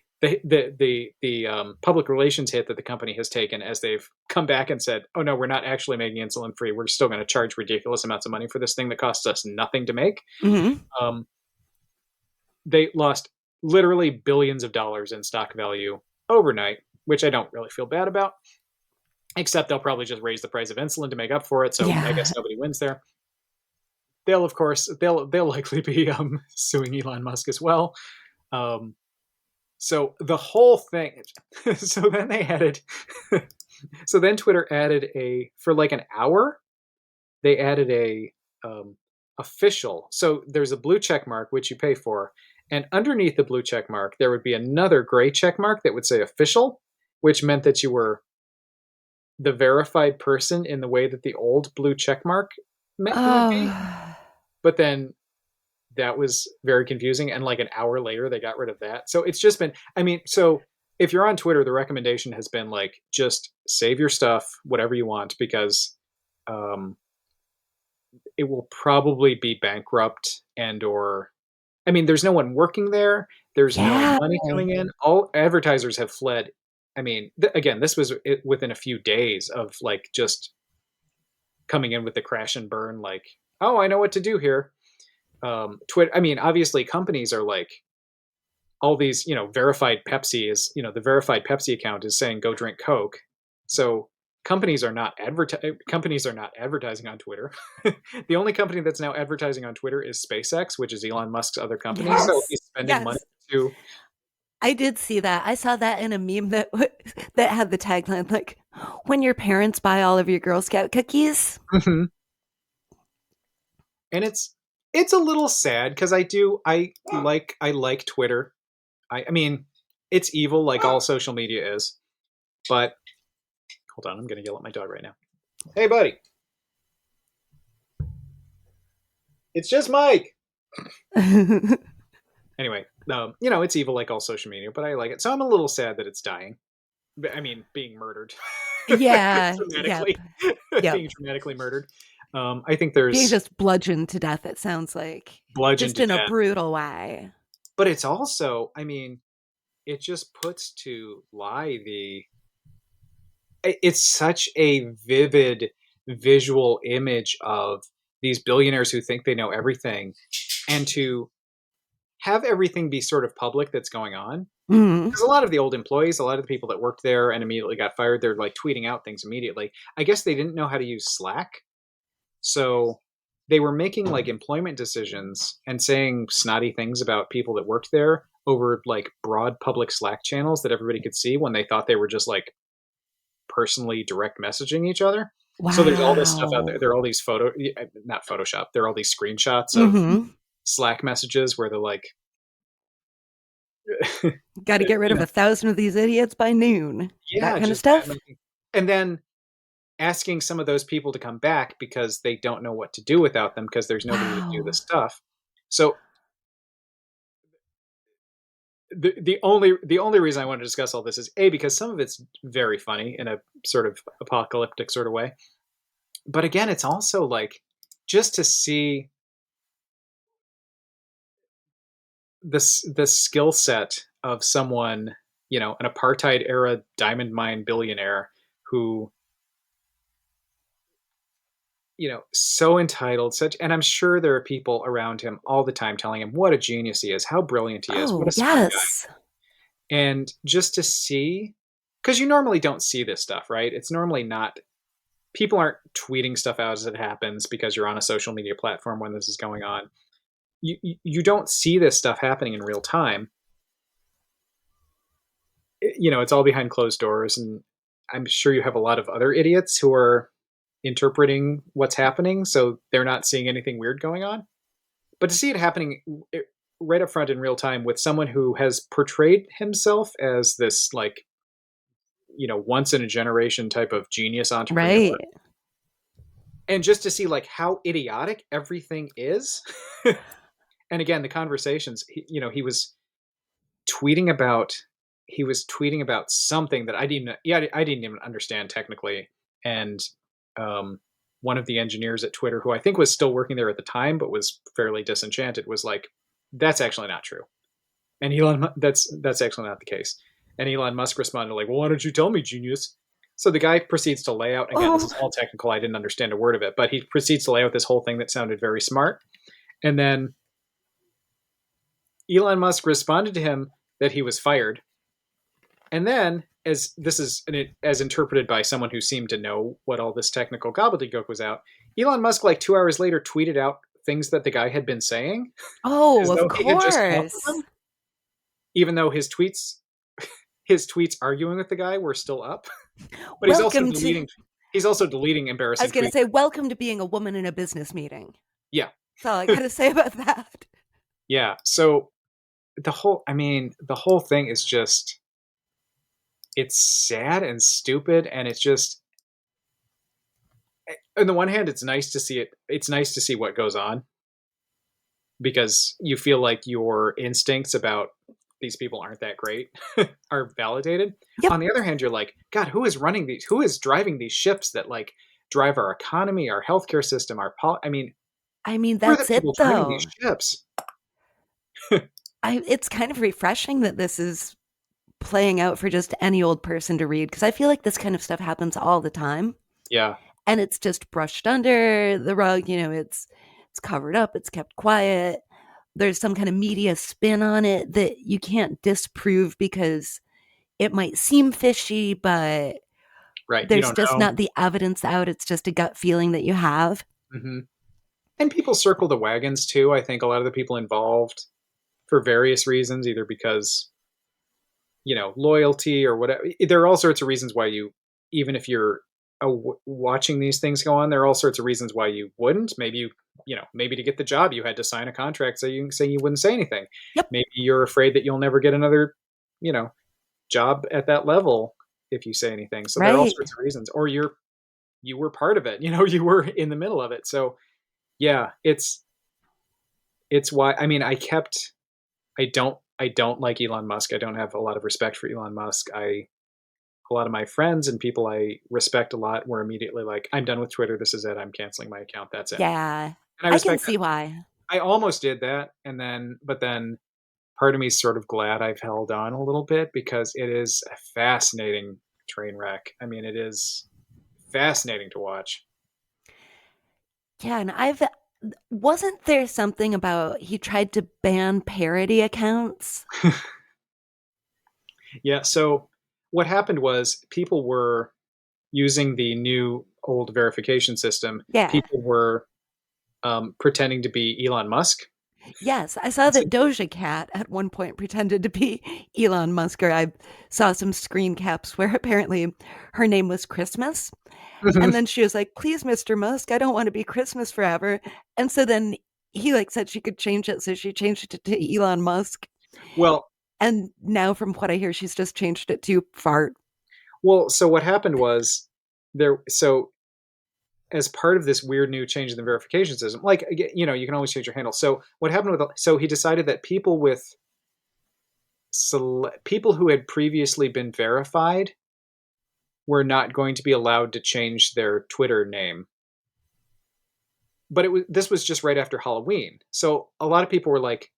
Speaker 2: public relations hit that the company has taken as they've come back and said, "Oh no, we're not actually making insulin free. We're still going to charge ridiculous amounts of money for this thing that costs us nothing to make."
Speaker 1: Mm-hmm.
Speaker 2: Um, they lost literally billions of dollars in stock value overnight, which I don't really feel bad about. Except they'll probably just raise the price of insulin to make up for it. So I
Speaker 1: Yeah.
Speaker 2: guess nobody wins there. They'll likely be suing Elon Musk as well. Um, so the whole thing. So then they added. So then Twitter added for like an hour. They added official. So there's a blue check mark which you pay for, and underneath the blue check mark there would be another gray check mark that would say official, which meant that you were the verified person in the way that the old blue check mark would be.
Speaker 1: Oh,
Speaker 2: But then that was very confusing, and like an hour later they got rid of that. So it's just been, I mean, so if you're on Twitter, the recommendation has been like, just save your stuff, whatever you want, because um, it will probably be bankrupt, or I mean, there's no one working there, there's no
Speaker 1: yeah.
Speaker 2: money coming in, all advertisers have fled. I mean, again, this was within a few days of like just coming in with the crash and burn, like, "Oh, I know what to do here." Twitter, I mean, obviously companies are like, all these, verified Pepsi is, the verified Pepsi account is saying go drink Coke. So companies are not advertising on Twitter. The only company that's now advertising on Twitter is SpaceX, which is Elon Musk's other company. So
Speaker 1: Yes.
Speaker 2: he's spending money
Speaker 1: Yes.
Speaker 2: to.
Speaker 1: I did see that. I saw that in a meme that that had the tagline like, "When your parents buy all of your Girl Scout cookies."
Speaker 2: Mhm. And it's a little sad because I like Twitter. I mean, it's evil like all social media is. But hold on, I'm gonna yell at my dog right now. Hey, buddy, it's just Mike. Anyway, it's evil like all social media, but I like it. So I'm a little sad that it's dying. I mean, being murdered
Speaker 1: Yeah. Yep.
Speaker 2: dramatically,
Speaker 1: Yep.
Speaker 2: being dramatically murdered. I think
Speaker 1: Being
Speaker 2: there's
Speaker 1: just bludgeoned to death, it sounds like.
Speaker 2: bludgeoned
Speaker 1: Just
Speaker 2: to
Speaker 1: in a
Speaker 2: death,
Speaker 1: brutal way.
Speaker 2: but it's also, I mean, it just puts to lie it's such a vivid visual image of these billionaires who think they know everything, and to have everything be sort of public that's going on.
Speaker 1: Mm.
Speaker 2: Because a lot of the old employees, a lot of the people that worked there and immediately got fired, they're like tweeting out things immediately. I guess they didn't know how to use Slack. So they were making like employment decisions and saying snotty things about people that worked there over like broad public Slack channels that everybody could see when they thought they were just like personally direct messaging each other. So there's all this stuff out there.
Speaker 1: Wow.
Speaker 2: There are all these not Photoshop. There are all these screenshots of
Speaker 1: Mm-hmm.
Speaker 2: Slack messages where they're like,
Speaker 1: Got to get rid
Speaker 2: you
Speaker 1: of
Speaker 2: know,
Speaker 1: 1,000 of these idiots by noon. That
Speaker 2: yeah,
Speaker 1: kind of
Speaker 2: just
Speaker 1: stuff.
Speaker 2: and then asking some of those people to come back because they don't know what to do without them because there's nobody to do the
Speaker 1: Wow.
Speaker 2: stuff. So the only reason I want to discuss all this is A, because some of it's very funny in a sort of apocalyptic sort of way. But again, it's also like just to see the skill set of someone, an apartheid era diamond mine billionaire who, so entitled, and I'm sure there are people around him all the time telling him what a genius he is, how brilliant he is, what
Speaker 1: Oh,
Speaker 2: a smart guy.
Speaker 1: yes.
Speaker 2: And just to see, because you normally don't see this stuff, right? It's normally not, people aren't tweeting stuff out as it happens because you're on a social media platform when this is going on. You don't see this stuff happening in real time. It's all behind closed doors, and I'm sure you have a lot of other idiots who are interpreting what's happening, so they're not seeing anything weird going on. But to see it happening right up front in real time with someone who has portrayed himself as this like, once in a generation type of genius entrepreneur,
Speaker 1: Right.
Speaker 2: and just to see like how idiotic everything is. And again, the conversations, he was tweeting about something that I didn't even understand technically. And um, one of the engineers at Twitter, who I think was still working there at the time but was fairly disenchanted, was like, "That's actually not true." And that's actually not the case. And Elon Musk responded like, "Well, why don't you tell me, genius?" So the guy proceeds to lay out, again, this
Speaker 1: Oh,
Speaker 2: is all technical. I didn't understand a word of it, but he proceeds to lay out this whole thing that sounded very smart. And then Elon Musk responded to him that he was fired. And then, as this is as interpreted by someone who seemed to know what all this technical gobbledygook was out, Elon Musk, like 2 hours later, tweeted out things that the guy had been saying
Speaker 1: oh,
Speaker 2: as
Speaker 1: of
Speaker 2: though he had just come up with
Speaker 1: course.
Speaker 2: them, even though his tweets arguing with the guy were still up. But
Speaker 1: Welcome to,
Speaker 2: he's also deleting
Speaker 1: I
Speaker 2: embarrassing
Speaker 1: was going to
Speaker 2: tweets.
Speaker 1: say, welcome to being a woman in a business meeting.
Speaker 2: Yeah.
Speaker 1: That's all I got to say about that.
Speaker 2: Yeah. So the whole thing is just, it's sad and stupid, and it's just, on the one hand, it's nice to see it. It's nice to see what goes on because you feel like your instincts about these people aren't that great are validated.
Speaker 1: Yep.
Speaker 2: On the other hand, you're like, God, who is running these? Who is driving these ships that like drive our economy, our healthcare system, I mean,
Speaker 1: I mean,
Speaker 2: who are the
Speaker 1: that's it,
Speaker 2: people driving these
Speaker 1: though.
Speaker 2: ships?
Speaker 1: It's kind of refreshing that this is playing out for just any old person to read because I feel like this kind of stuff happens all the time
Speaker 2: Yeah,
Speaker 1: and it's just brushed under the rug. It's covered up, it's kept quiet. there's some kind of media spin on it that you can't disprove because it might seem fishy, but
Speaker 2: Right. You
Speaker 1: there's
Speaker 2: don't
Speaker 1: just
Speaker 2: know.
Speaker 1: not the evidence out. It's just a gut feeling that you have.
Speaker 2: Hmm. And people circle the wagons too. I think a lot of the people involved for various reasons, either because, loyalty or whatever. There are all sorts of reasons why you, even if you're watching these things go on, there are all sorts of reasons why you wouldn't. Maybe maybe to get the job, you had to sign a contract so you saying you wouldn't say anything.
Speaker 1: Yep.
Speaker 2: Maybe you're afraid that you'll never get another, you know, job at that level if you say anything. So there are all
Speaker 1: Right.
Speaker 2: sorts of reasons. Or you were part of it. You were in the middle of it. So yeah, it's why. I mean, I don't like Elon Musk. I don't have a lot of respect for Elon Musk. A lot of my friends and people I respect a lot were immediately like, I'm done with Twitter. This is it. I'm canceling my account. That's it.
Speaker 1: Yeah.
Speaker 2: And I
Speaker 1: I can
Speaker 2: respect that.
Speaker 1: see why.
Speaker 2: I almost did that. But then part of me is sort of glad I've held on a little bit because it is a fascinating train wreck. I mean, it is fascinating to watch.
Speaker 1: Yeah, and I've wasn't there something about he tried to ban parody accounts?
Speaker 2: Yeah. So what happened was people were using the new old verification system.
Speaker 1: Yeah.
Speaker 2: People were pretending to be Elon Musk.
Speaker 1: Yes, I saw that Doja Cat at one point pretended to be Elon Musk, or I saw some screen caps where apparently her name was Christmas. And then she was like, please, Mr. Musk, I don't want to be Christmas forever. And so then he like said she could change it. So she changed it to Elon Musk.
Speaker 2: well,
Speaker 1: And now from what I hear, she's just changed it to fart.
Speaker 2: so what happened was there. So as part of this weird new change in the verification system, like you can always change your handle. So what happened with so he decided that people who had previously been verified were not going to be allowed to change their Twitter name. But this was just right after Halloween, so a lot of people were like,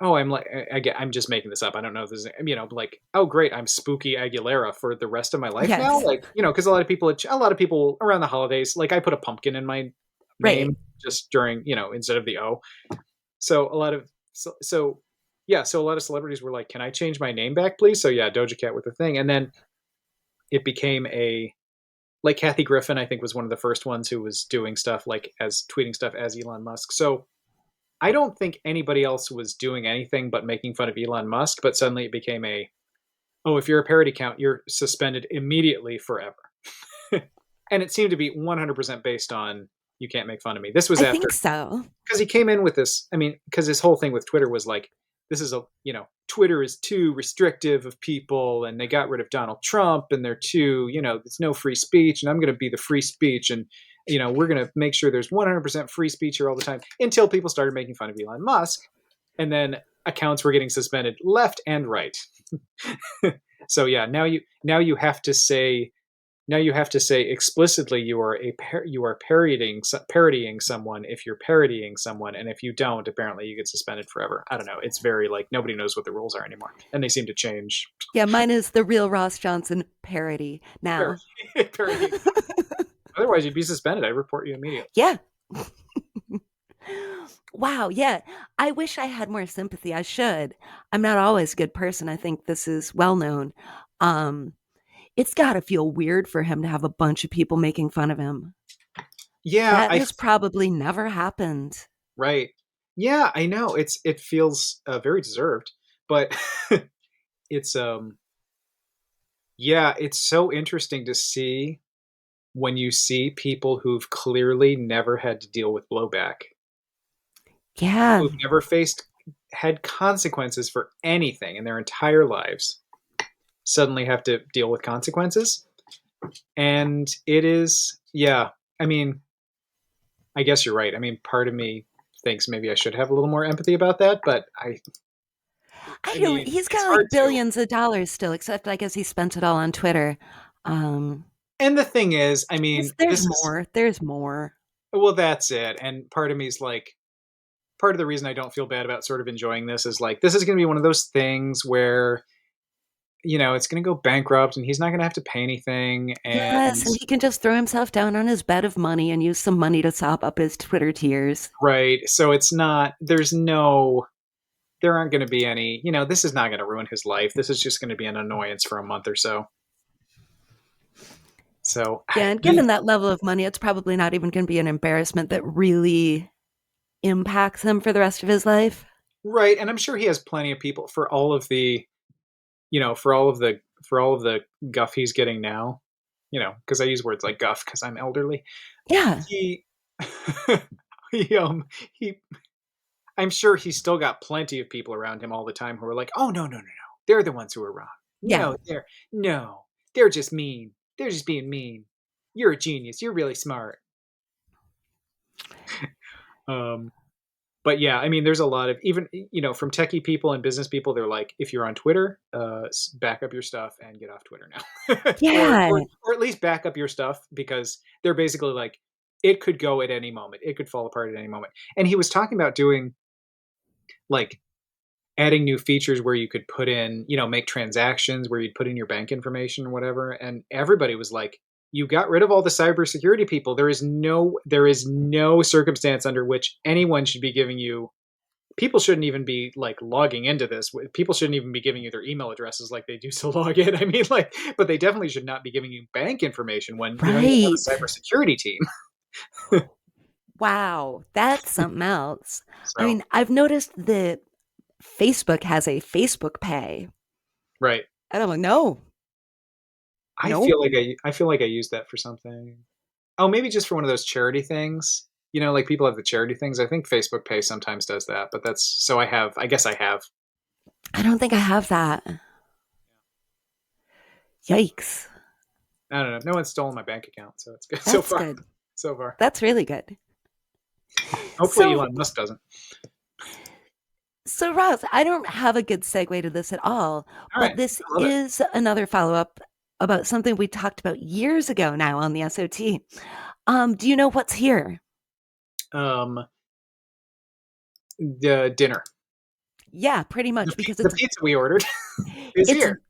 Speaker 2: "Oh, I'm just making this up. I don't know if this is like, oh great, I'm Spooky Aguilera for the rest of my life now."
Speaker 1: Yes.
Speaker 2: Like because a lot of people around the holidays, like I put a pumpkin in my
Speaker 1: Right.
Speaker 2: name just during instead of the O. So yeah, so a lot of celebrities were like, "Can I change my name back, please?" So yeah, Doja Cat with the thing, and then it became a like Kathy Griffin, I think, was one of the first ones who was doing stuff like as tweeting stuff as Elon Musk. So I don't think anybody else was doing anything but making fun of Elon Musk, but suddenly it became oh, if you're a parody count, you're suspended immediately forever. And it seemed to be 100% based on you can't make fun of me. This was
Speaker 1: I
Speaker 2: after
Speaker 1: think so.
Speaker 2: because he came in with this. I mean, because his whole thing with Twitter was like, this is Twitter is too restrictive of people, and they got rid of Donald Trump, and they're too, there's no free speech, and I'm going to be the free speech, and we're going to make sure there's 100% free speech here all the time. Until people started making fun of Elon Musk, and then accounts were getting suspended left and right. So yeah, now you have to say explicitly you are parodying someone if you're parodying someone, and if you don't, apparently you get suspended forever. I don't know. It's very like nobody knows what the rules are anymore, and they seem to change.
Speaker 1: Yeah, mine is the real Ross Johnson parody now.
Speaker 2: Parodying. Otherwise, you'd be suspended. I report you immediately.
Speaker 1: Yeah. Wow. Yeah. I wish I had more sympathy. I should. I'm not always a good person. I think this is well known. Um, it's got to feel weird for him to have a bunch of people making fun of him.
Speaker 2: Yeah,
Speaker 1: That has probably never happened.
Speaker 2: right. Yeah, I know. It feels very deserved, but it's yeah, it's so interesting to see when you see people who've clearly never had to deal with blowback,
Speaker 1: Yeah.
Speaker 2: who've never had consequences for anything in their entire lives, suddenly have to deal with consequences. And it is, yeah, I mean, I guess you're right. I mean, part of me thinks maybe I should have a little more empathy about that, but I
Speaker 1: I don't,
Speaker 2: mean,
Speaker 1: he's
Speaker 2: it's
Speaker 1: got
Speaker 2: hard
Speaker 1: like
Speaker 2: to.
Speaker 1: billions of dollars still, except I guess he spent it all on Twitter. Um,
Speaker 2: And the thing is, I mean,
Speaker 1: there's
Speaker 2: this is,
Speaker 1: more. There's more.
Speaker 2: well, that's it. And part of me is like, part of the reason I don't feel bad about sort of enjoying this is like, this is going to be one of those things where it's going to go bankrupt and he's not going to have to pay anything. And
Speaker 1: Yes, and he can just throw himself down on his bed of money and use some money to sop up his Twitter tears.
Speaker 2: right. So it's not, there aren't going to be any, this is not going to ruin his life. This is just going to be an annoyance for a month or so. So,
Speaker 1: Yeah, and given that level of money, it's probably not even going to be an embarrassment that really impacts him for the rest of his life.
Speaker 2: right. And I'm sure he has plenty of people for all of the, for all of the guff he's getting now, because I use words like guff because I'm elderly.
Speaker 1: Yeah.
Speaker 2: He, he, he, I'm sure he's still got plenty of people around him all the time who are like, oh, no, no, no, no. They're the ones who are wrong.
Speaker 1: Yeah.
Speaker 2: No, they're just mean. They're just being mean. You're a genius. You're really smart. Um, but yeah, I mean, there's a lot of even, from techie people and business people, they're like, if you're on Twitter, back up your stuff and get off Twitter now. or,
Speaker 1: Yeah.
Speaker 2: or, or at least back up your stuff because they're basically like, it could go at any moment. It could fall apart at any moment. And he was talking about doing like adding new features where you could put in, make transactions where you'd put in your bank information or whatever. And everybody was like, you got rid of all the cybersecurity people. There is no circumstance under which anyone should be giving you, people shouldn't even be like logging into this. People shouldn't even be giving you their email addresses like they do to log in. I mean, like, but they definitely should not be giving you bank information when, you have
Speaker 1: Right.
Speaker 2: a cybersecurity team.
Speaker 1: Wow. That's something else. I
Speaker 2: So,
Speaker 1: mean, I've noticed that Facebook has a Facebook Pay.
Speaker 2: right.
Speaker 1: And I'm like, no,
Speaker 2: I
Speaker 1: nope.
Speaker 2: feel like I use that for something. Oh, maybe just for one of those charity things. Like people have the charity things. I think Facebook Pay sometimes does that, but that's so I guess I have.
Speaker 1: I don't think I have that. Yikes.
Speaker 2: I don't know. No one's stolen my bank account, so it's good so
Speaker 1: That's
Speaker 2: far.
Speaker 1: good.
Speaker 2: So far.
Speaker 1: That's really good.
Speaker 2: Hopefully
Speaker 1: So,
Speaker 2: Elon Musk doesn't.
Speaker 1: so Ross, I don't have a good segue to this at all,
Speaker 2: All
Speaker 1: but
Speaker 2: right.
Speaker 1: this
Speaker 2: I love it.
Speaker 1: is another follow up about something we talked about years ago now on the SOT. Do you know what's here?
Speaker 2: Um, the dinner.
Speaker 1: Yeah, pretty
Speaker 2: The,
Speaker 1: much
Speaker 2: pi-
Speaker 1: because
Speaker 2: the pizza we ordered is
Speaker 1: it's
Speaker 2: here.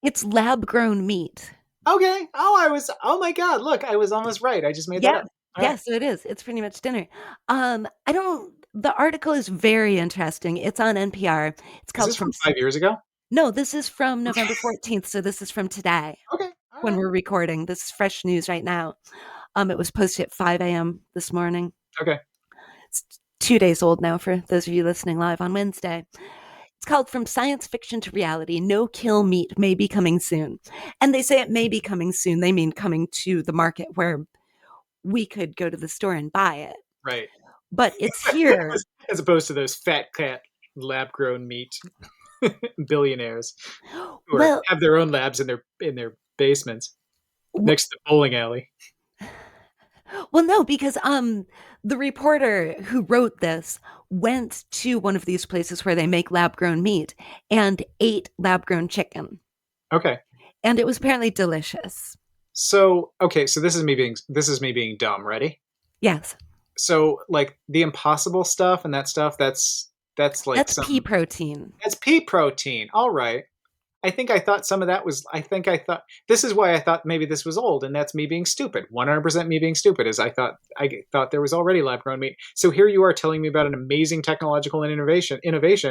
Speaker 1: it's lab grown meat.
Speaker 2: Okay. Oh my God. Look, I was almost right. I just made that
Speaker 1: Yeah.
Speaker 2: up. All right.
Speaker 1: Yeah, so it is. It's pretty much dinner. I don't the article is very interesting. It's on NPR. It's
Speaker 2: Is
Speaker 1: called
Speaker 2: this from 5 years ago?
Speaker 1: No, this is from November 14th, so this is from today
Speaker 2: Okay. All
Speaker 1: when
Speaker 2: right.
Speaker 1: we're recording. This is fresh news right now. It was posted at 5 a.m. this morning.
Speaker 2: Okay.
Speaker 1: It's 2 days old now for those of you listening live on Wednesday. It's called From Science Fiction to Reality. No kill meat may be coming soon. And they say it may be coming soon. They mean coming to the market where we could go to the store and buy it.
Speaker 2: Right.
Speaker 1: But it's here.
Speaker 2: As opposed to those fat cat lab grown meat billionaires who
Speaker 1: Well,
Speaker 2: have their own labs in their basements
Speaker 1: w-
Speaker 2: next to the bowling alley.
Speaker 1: well, no, because the reporter who wrote this went to one of these places where they make lab grown meat and ate lab grown chicken.
Speaker 2: Okay.
Speaker 1: And it was apparently delicious.
Speaker 2: So okay, so this is me being dumb. Ready?
Speaker 1: Yes.
Speaker 2: So like the impossible stuff and that stuff, that's like
Speaker 1: That's pea
Speaker 2: some
Speaker 1: protein.
Speaker 2: that's pea protein. All right. I thought some of that was. I thought this is why I thought maybe this was old, and that's me being stupid. 100% me being stupid is I thought there was already lab grown meat. So here you are telling me about an amazing technological and innovation,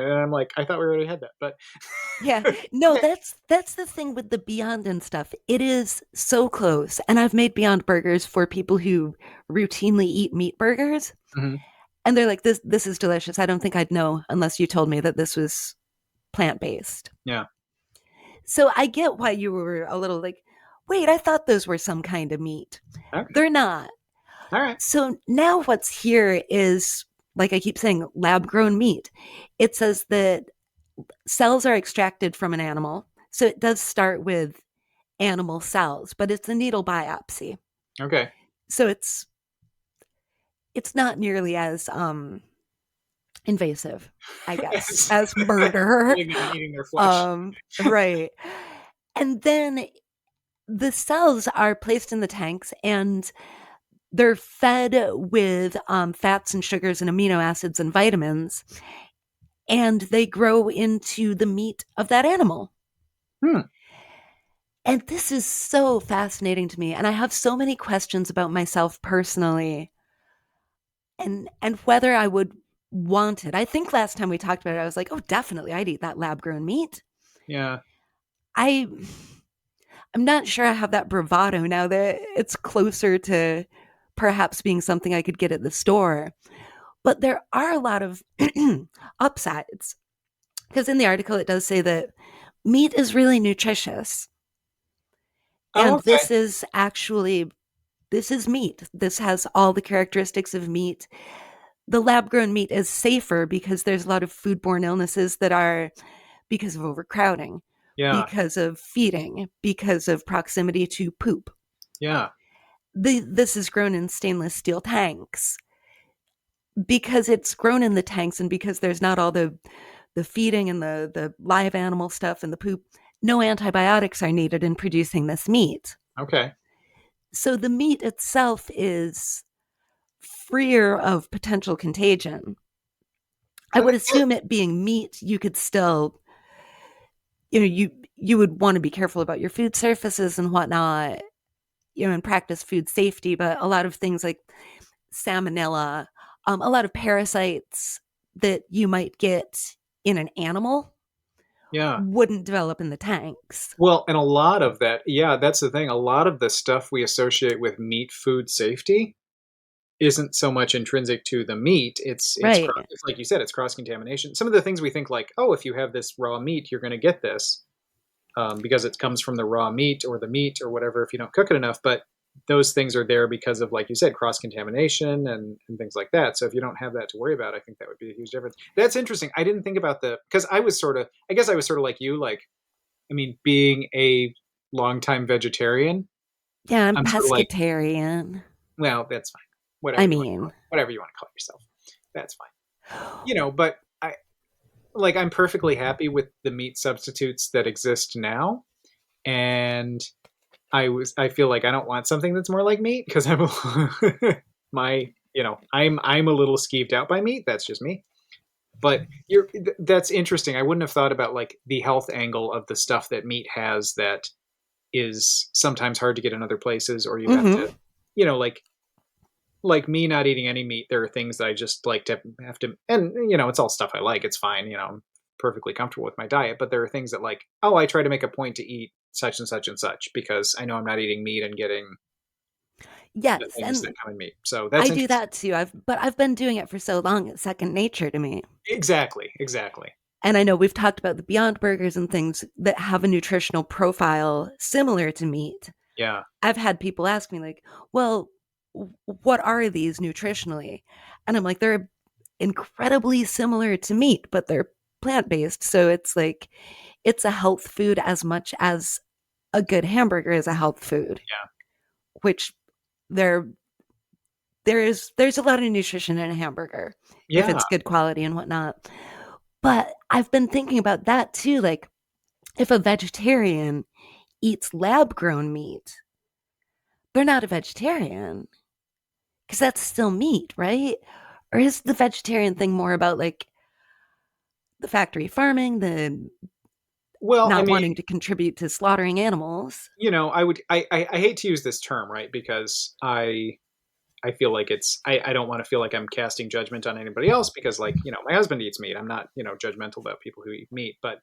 Speaker 2: and I'm like, I thought we already had that, but
Speaker 1: Yeah. No, that's the thing with the Beyond and stuff. It is so close. And I've made Beyond burgers for people who routinely eat meat burgers.
Speaker 2: Mhm.
Speaker 1: And they're like, this is delicious. I don't think I'd know unless you told me that this was plant-based.
Speaker 2: Yeah.
Speaker 1: So I get why you were a little like, wait, I thought those were some kind of meat.
Speaker 2: Okay.
Speaker 1: They're not.
Speaker 2: All right.
Speaker 1: So now what's here is, like I keep saying, lab grown meat. It says that cells are extracted from an animal. So it does start with animal cells, but it's a needle biopsy.
Speaker 2: Okay.
Speaker 1: So it's not nearly as invasive, I guess,
Speaker 2: It's
Speaker 1: as murder.
Speaker 2: getting them and eating their flesh.
Speaker 1: Right. And then the cells are placed in the tanks and they're fed with fats and sugars and amino acids and vitamins, and they grow into the meat of that animal.
Speaker 2: Hmm.
Speaker 1: And this is so fascinating to me. And I have so many questions about myself personally and whether I would want it. I think last time we talked about it, I was like, oh, definitely, I'd eat that lab grown meat.
Speaker 2: Yeah.
Speaker 1: I I'm not sure I have that bravado now that it's closer to perhaps being something I could get at the store. But there are a lot of upsides because in the article it does say that meat is really nutritious.
Speaker 2: Oh,
Speaker 1: And
Speaker 2: okay.
Speaker 1: this is meat. This has all the characteristics of meat. The lab grown meat is safer because there's a lot of foodborne illnesses that are because of overcrowding,
Speaker 2: Yeah.
Speaker 1: because of feeding, because of proximity to poop.
Speaker 2: Yeah.
Speaker 1: This is grown in stainless steel tanks. Because it's grown in the tanks and because there's not all the feeding and the live animal stuff and the poop, no antibiotics are needed in producing this meat.
Speaker 2: Okay.
Speaker 1: So the meat itself is freer of potential contagion. I would
Speaker 2: Yeah.
Speaker 1: assume it being meat, you could still, you would want to be careful about your food surfaces and whatnot, and practice food safety. But a lot of things like salmonella, a lot of parasites that you might get in an animal
Speaker 2: Yeah.
Speaker 1: wouldn't develop in the tanks.
Speaker 2: Well, and a lot of that, yeah, that's the thing. A lot of the stuff we associate with meat food safety isn't so much intrinsic to the meat.
Speaker 1: Right.
Speaker 2: It's like you said, it's cross contamination. Some of the things we think like, oh, if you have this raw meat, you're going to get this because it comes from the raw meat or the meat or whatever if you don't cook it enough. But those things are there because of, like you said, cross contamination and things like that. So if you don't have that to worry about, I think that would be a huge difference. That's interesting. I didn't think about because I guess I was sort of like you, like, I mean, being a longtime vegetarian,
Speaker 1: Yeah, I'm
Speaker 2: I'm sort of like,
Speaker 1: pescatarian.
Speaker 2: well, that's fine.
Speaker 1: I mean,
Speaker 2: Whatever you want to call yourself, that's fine. But I'm perfectly happy with the meat substitutes that exist now, and I feel like I don't want something that's more like meat because I'm I'm a little skeeved out by meat. That's just me. But that's interesting. I wouldn't have thought about like the health angle of the stuff that meat has that is sometimes hard to get in other places, or you have to,
Speaker 1: mm-hmm.
Speaker 2: you know, like me not eating any meat. There are things that I just like to have to, and it's all stuff I like. It's fine. I'm perfectly comfortable with my diet. But there are things that like, oh, I try to make a point to eat such and such and such because I know I'm not eating meat and getting the
Speaker 1: Yes,
Speaker 2: things that
Speaker 1: and
Speaker 2: come in meat. So that's
Speaker 1: I do
Speaker 2: interesting.
Speaker 1: that too. I've been doing it for so long, it's second nature to me.
Speaker 2: Exactly. Exactly.
Speaker 1: And I know we've talked about the Beyond Burgers and things that have a nutritional profile similar to meat.
Speaker 2: Yeah.
Speaker 1: I've had people ask me, like, well, what are these nutritionally? And I'm like, they're incredibly similar to meat, but they're plant based. So it's like, it's a health food as much as a good hamburger is a health food,
Speaker 2: Yeah.
Speaker 1: which there there's a lot of nutrition in a hamburger if
Speaker 2: Yeah.
Speaker 1: it's good quality and whatnot. But I've been thinking about that too. Like, if a vegetarian eats lab grown meat, they're not a vegetarian because that's still meat, right? Or is the vegetarian thing more about like the factory farming, the
Speaker 2: Well, I
Speaker 1: not
Speaker 2: mean,
Speaker 1: wanting to contribute to slaughtering animals?
Speaker 2: I would, I hate to use this term, right? Because I feel like I don't want to feel like I'm casting judgment on anybody else because, like, my husband eats meat. I'm not, judgmental about people who eat meat, but,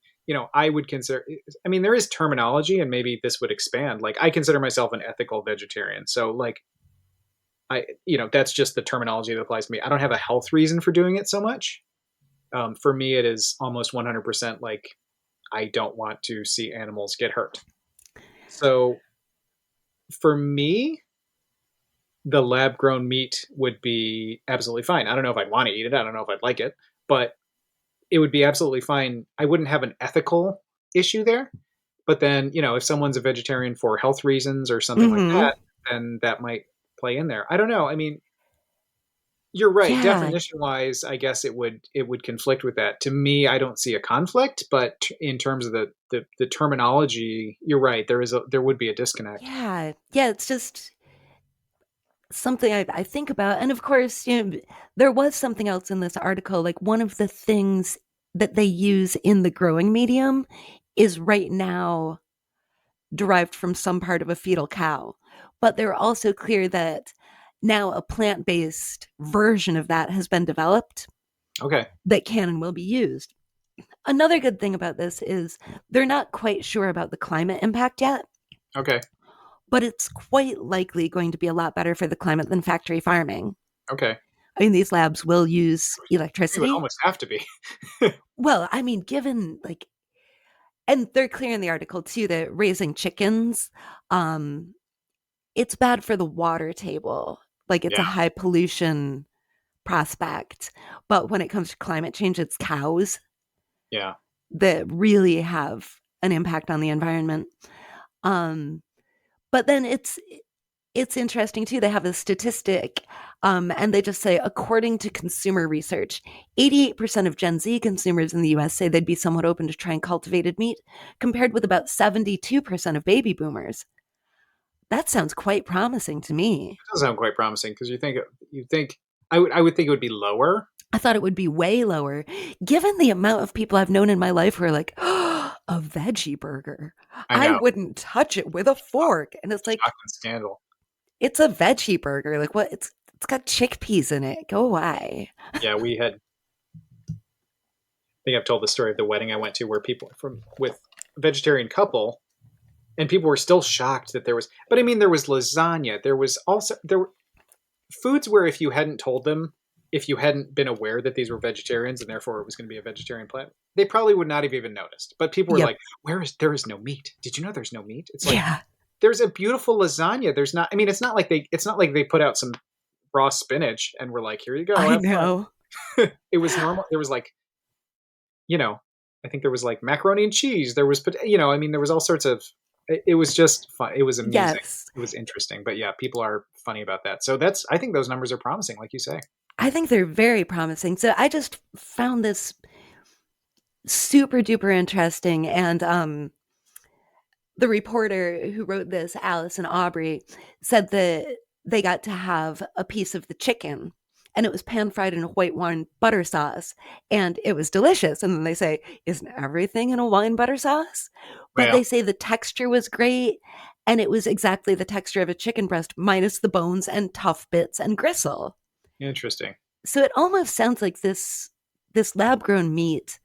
Speaker 2: I would consider, I mean, there is terminology and maybe this would expand. Like, I consider myself an ethical vegetarian. So, like, that's just the terminology that applies to me. I don't have a health reason for doing it so much. For me, it is almost 100% like I don't want to see animals get hurt. So, for me, the lab grown meat would be absolutely fine. I don't know if I'd want to eat it. I don't know if I'd like it, but it would be absolutely fine. I wouldn't have an ethical issue there. But then, if someone's a vegetarian for health reasons or something like
Speaker 1: Mm-hmm.
Speaker 2: that, then that might play in there. I don't know. I mean, you're right.
Speaker 1: Yeah.
Speaker 2: Definition wise, I guess it would conflict with that. To me, I don't see a conflict, but in terms of the terminology, you're right. There would be a disconnect.
Speaker 1: Yeah. Yeah. It's just something I think about. And of course, there was something else in this article. Like, one of the things that they use in the growing medium is right now derived from some part of a fetal cow. But they're also clear that now a plant based version of that has been developed
Speaker 2: Okay.
Speaker 1: that can and will be used. Another good thing about this is they're not quite sure about the climate impact yet,
Speaker 2: Okay.
Speaker 1: but it's quite likely going to be a lot better for the climate than factory farming.
Speaker 2: Okay.
Speaker 1: I mean, these labs will use
Speaker 2: It would
Speaker 1: electricity.
Speaker 2: almost have to be.
Speaker 1: Well, I mean, given like, and they're clear in the article too that raising chickens, um, it's bad for the water table. Like, it's
Speaker 2: Yeah.
Speaker 1: a high pollution prospect. But when it comes to climate change, it's cows
Speaker 2: Yeah.
Speaker 1: that really have an impact on the environment. Um, but then it's interesting too. They have a statistic, and they just say, according to consumer research, 88% of Gen Z consumers in the US say they'd be somewhat open to trying cultivated meat, compared with about 72% of baby boomers. That sounds quite promising to me.
Speaker 2: It does sound quite promising because you think I would think it would be lower.
Speaker 1: I thought it would be way lower, given the amount of people I've known in my life who are like, oh, a veggie burger.
Speaker 2: I
Speaker 1: I
Speaker 2: know.
Speaker 1: wouldn't touch it with a fork. And it's like,
Speaker 2: Shocking scandal.
Speaker 1: it's a veggie burger. Like, what? It's got chickpeas in it. Go away.
Speaker 2: Yeah, we had. I think I've told the story of the wedding I went to where people from with a vegetarian couple, and people were still shocked that there was. But I mean, there was lasagna. There were foods where if you hadn't told them, if you hadn't been aware that these were vegetarians and therefore it was going to be a vegetarian plant, they probably would not have even noticed. But people were
Speaker 1: Yep.
Speaker 2: like, there is no meat. Did you know there's no meat?" It's like
Speaker 1: Yeah,
Speaker 2: there's a beautiful lasagna. There's not. I mean, it's not like they put out some raw spinach and we're like, "Here you go,
Speaker 1: I
Speaker 2: have fun."
Speaker 1: know.
Speaker 2: It was normal. There was like, you know, I think there was like macaroni and cheese. There was, I mean, there was all sorts of. It was just fun. It was amusing.
Speaker 1: Yes.
Speaker 2: It was interesting. But yeah, people are funny about that. So I think those numbers are promising, like you say.
Speaker 1: I think they're very promising. So I just found this super duper interesting. And the reporter who wrote this, Allison Aubrey, said that they got to have a piece of the chicken and it was pan fried in a white wine butter sauce and it was delicious. And then they say, isn't everything in a wine butter sauce? But
Speaker 2: Well,
Speaker 1: they say the texture was great and it was exactly the texture of a chicken breast minus the bones and tough bits and gristle.
Speaker 2: interesting.
Speaker 1: So it almost sounds like this lab grown meat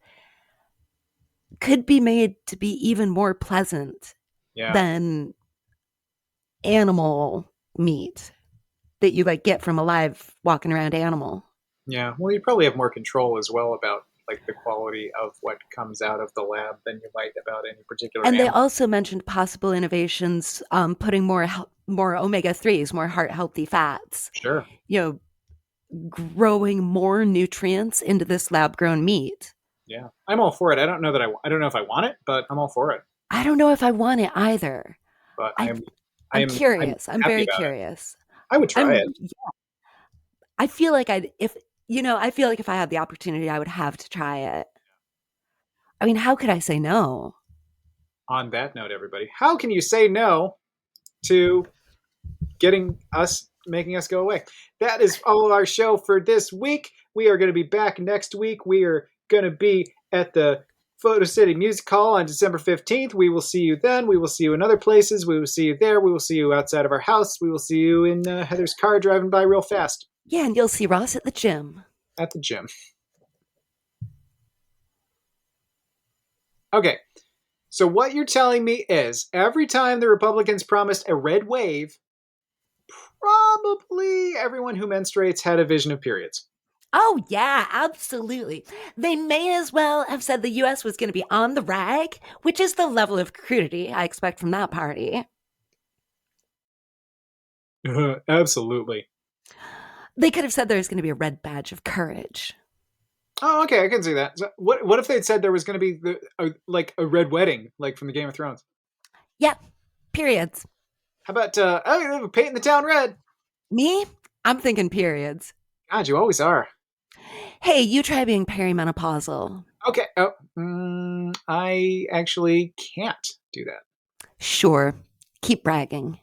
Speaker 1: could be made to be even more pleasant
Speaker 2: Yeah,
Speaker 1: than animal meat that you like get from a live walking around animal.
Speaker 2: yeah. Well, you probably have more control as well about like the quality of what comes out of the lab than you might about any particular
Speaker 1: And they
Speaker 2: animal.
Speaker 1: also mentioned possible innovations, putting more omega 3s, more heart healthy fats,
Speaker 2: Sure.
Speaker 1: you know, growing more nutrients into this lab grown meat.
Speaker 2: Yeah, I'm all for it. I don't know if I want it, but I'm all for it.
Speaker 1: I don't know if I want it either.
Speaker 2: But
Speaker 1: I I'm
Speaker 2: I'm
Speaker 1: curious. I'm
Speaker 2: happy
Speaker 1: very
Speaker 2: about it.
Speaker 1: curious.
Speaker 2: I would try
Speaker 1: I'm
Speaker 2: it
Speaker 1: I feel like I'd if I feel like if I had the opportunity I would have to try it. I mean, how could I say no?
Speaker 2: on that note, everybody. How can you say no to making us go away? That is all of our show for this week. We are going to be back next week. We are going to be at the Photo City Music Hall on December 15th. We will see you then. We will see you in other places. We will see you there. We will see you outside of our house. We will see you in Heather's car driving by real fast
Speaker 1: Yeah, and you'll see Ross at the gym.
Speaker 2: at the gym. Okay. So what you're telling me is every time the Republicans promised a red wave, probably everyone who menstruates had a vision of periods.
Speaker 1: Oh, yeah, absolutely. They may as well have said the US was going to be on the rag, which is the level of crudity I expect from that party.
Speaker 2: Absolutely.
Speaker 1: They could have said there was going to be a red badge of courage.
Speaker 2: Oh, okay, I can see that. So what if they'd said there was going to be like a red wedding, like from the Game of Thrones?
Speaker 1: Yep, periods.
Speaker 2: How about painting the town red?
Speaker 1: Me? I'm thinking periods.
Speaker 2: God, you always are.
Speaker 1: Hey, you try being perimenopausal.
Speaker 2: Okay. Oh, I actually can't do that.
Speaker 1: Sure. Keep bragging.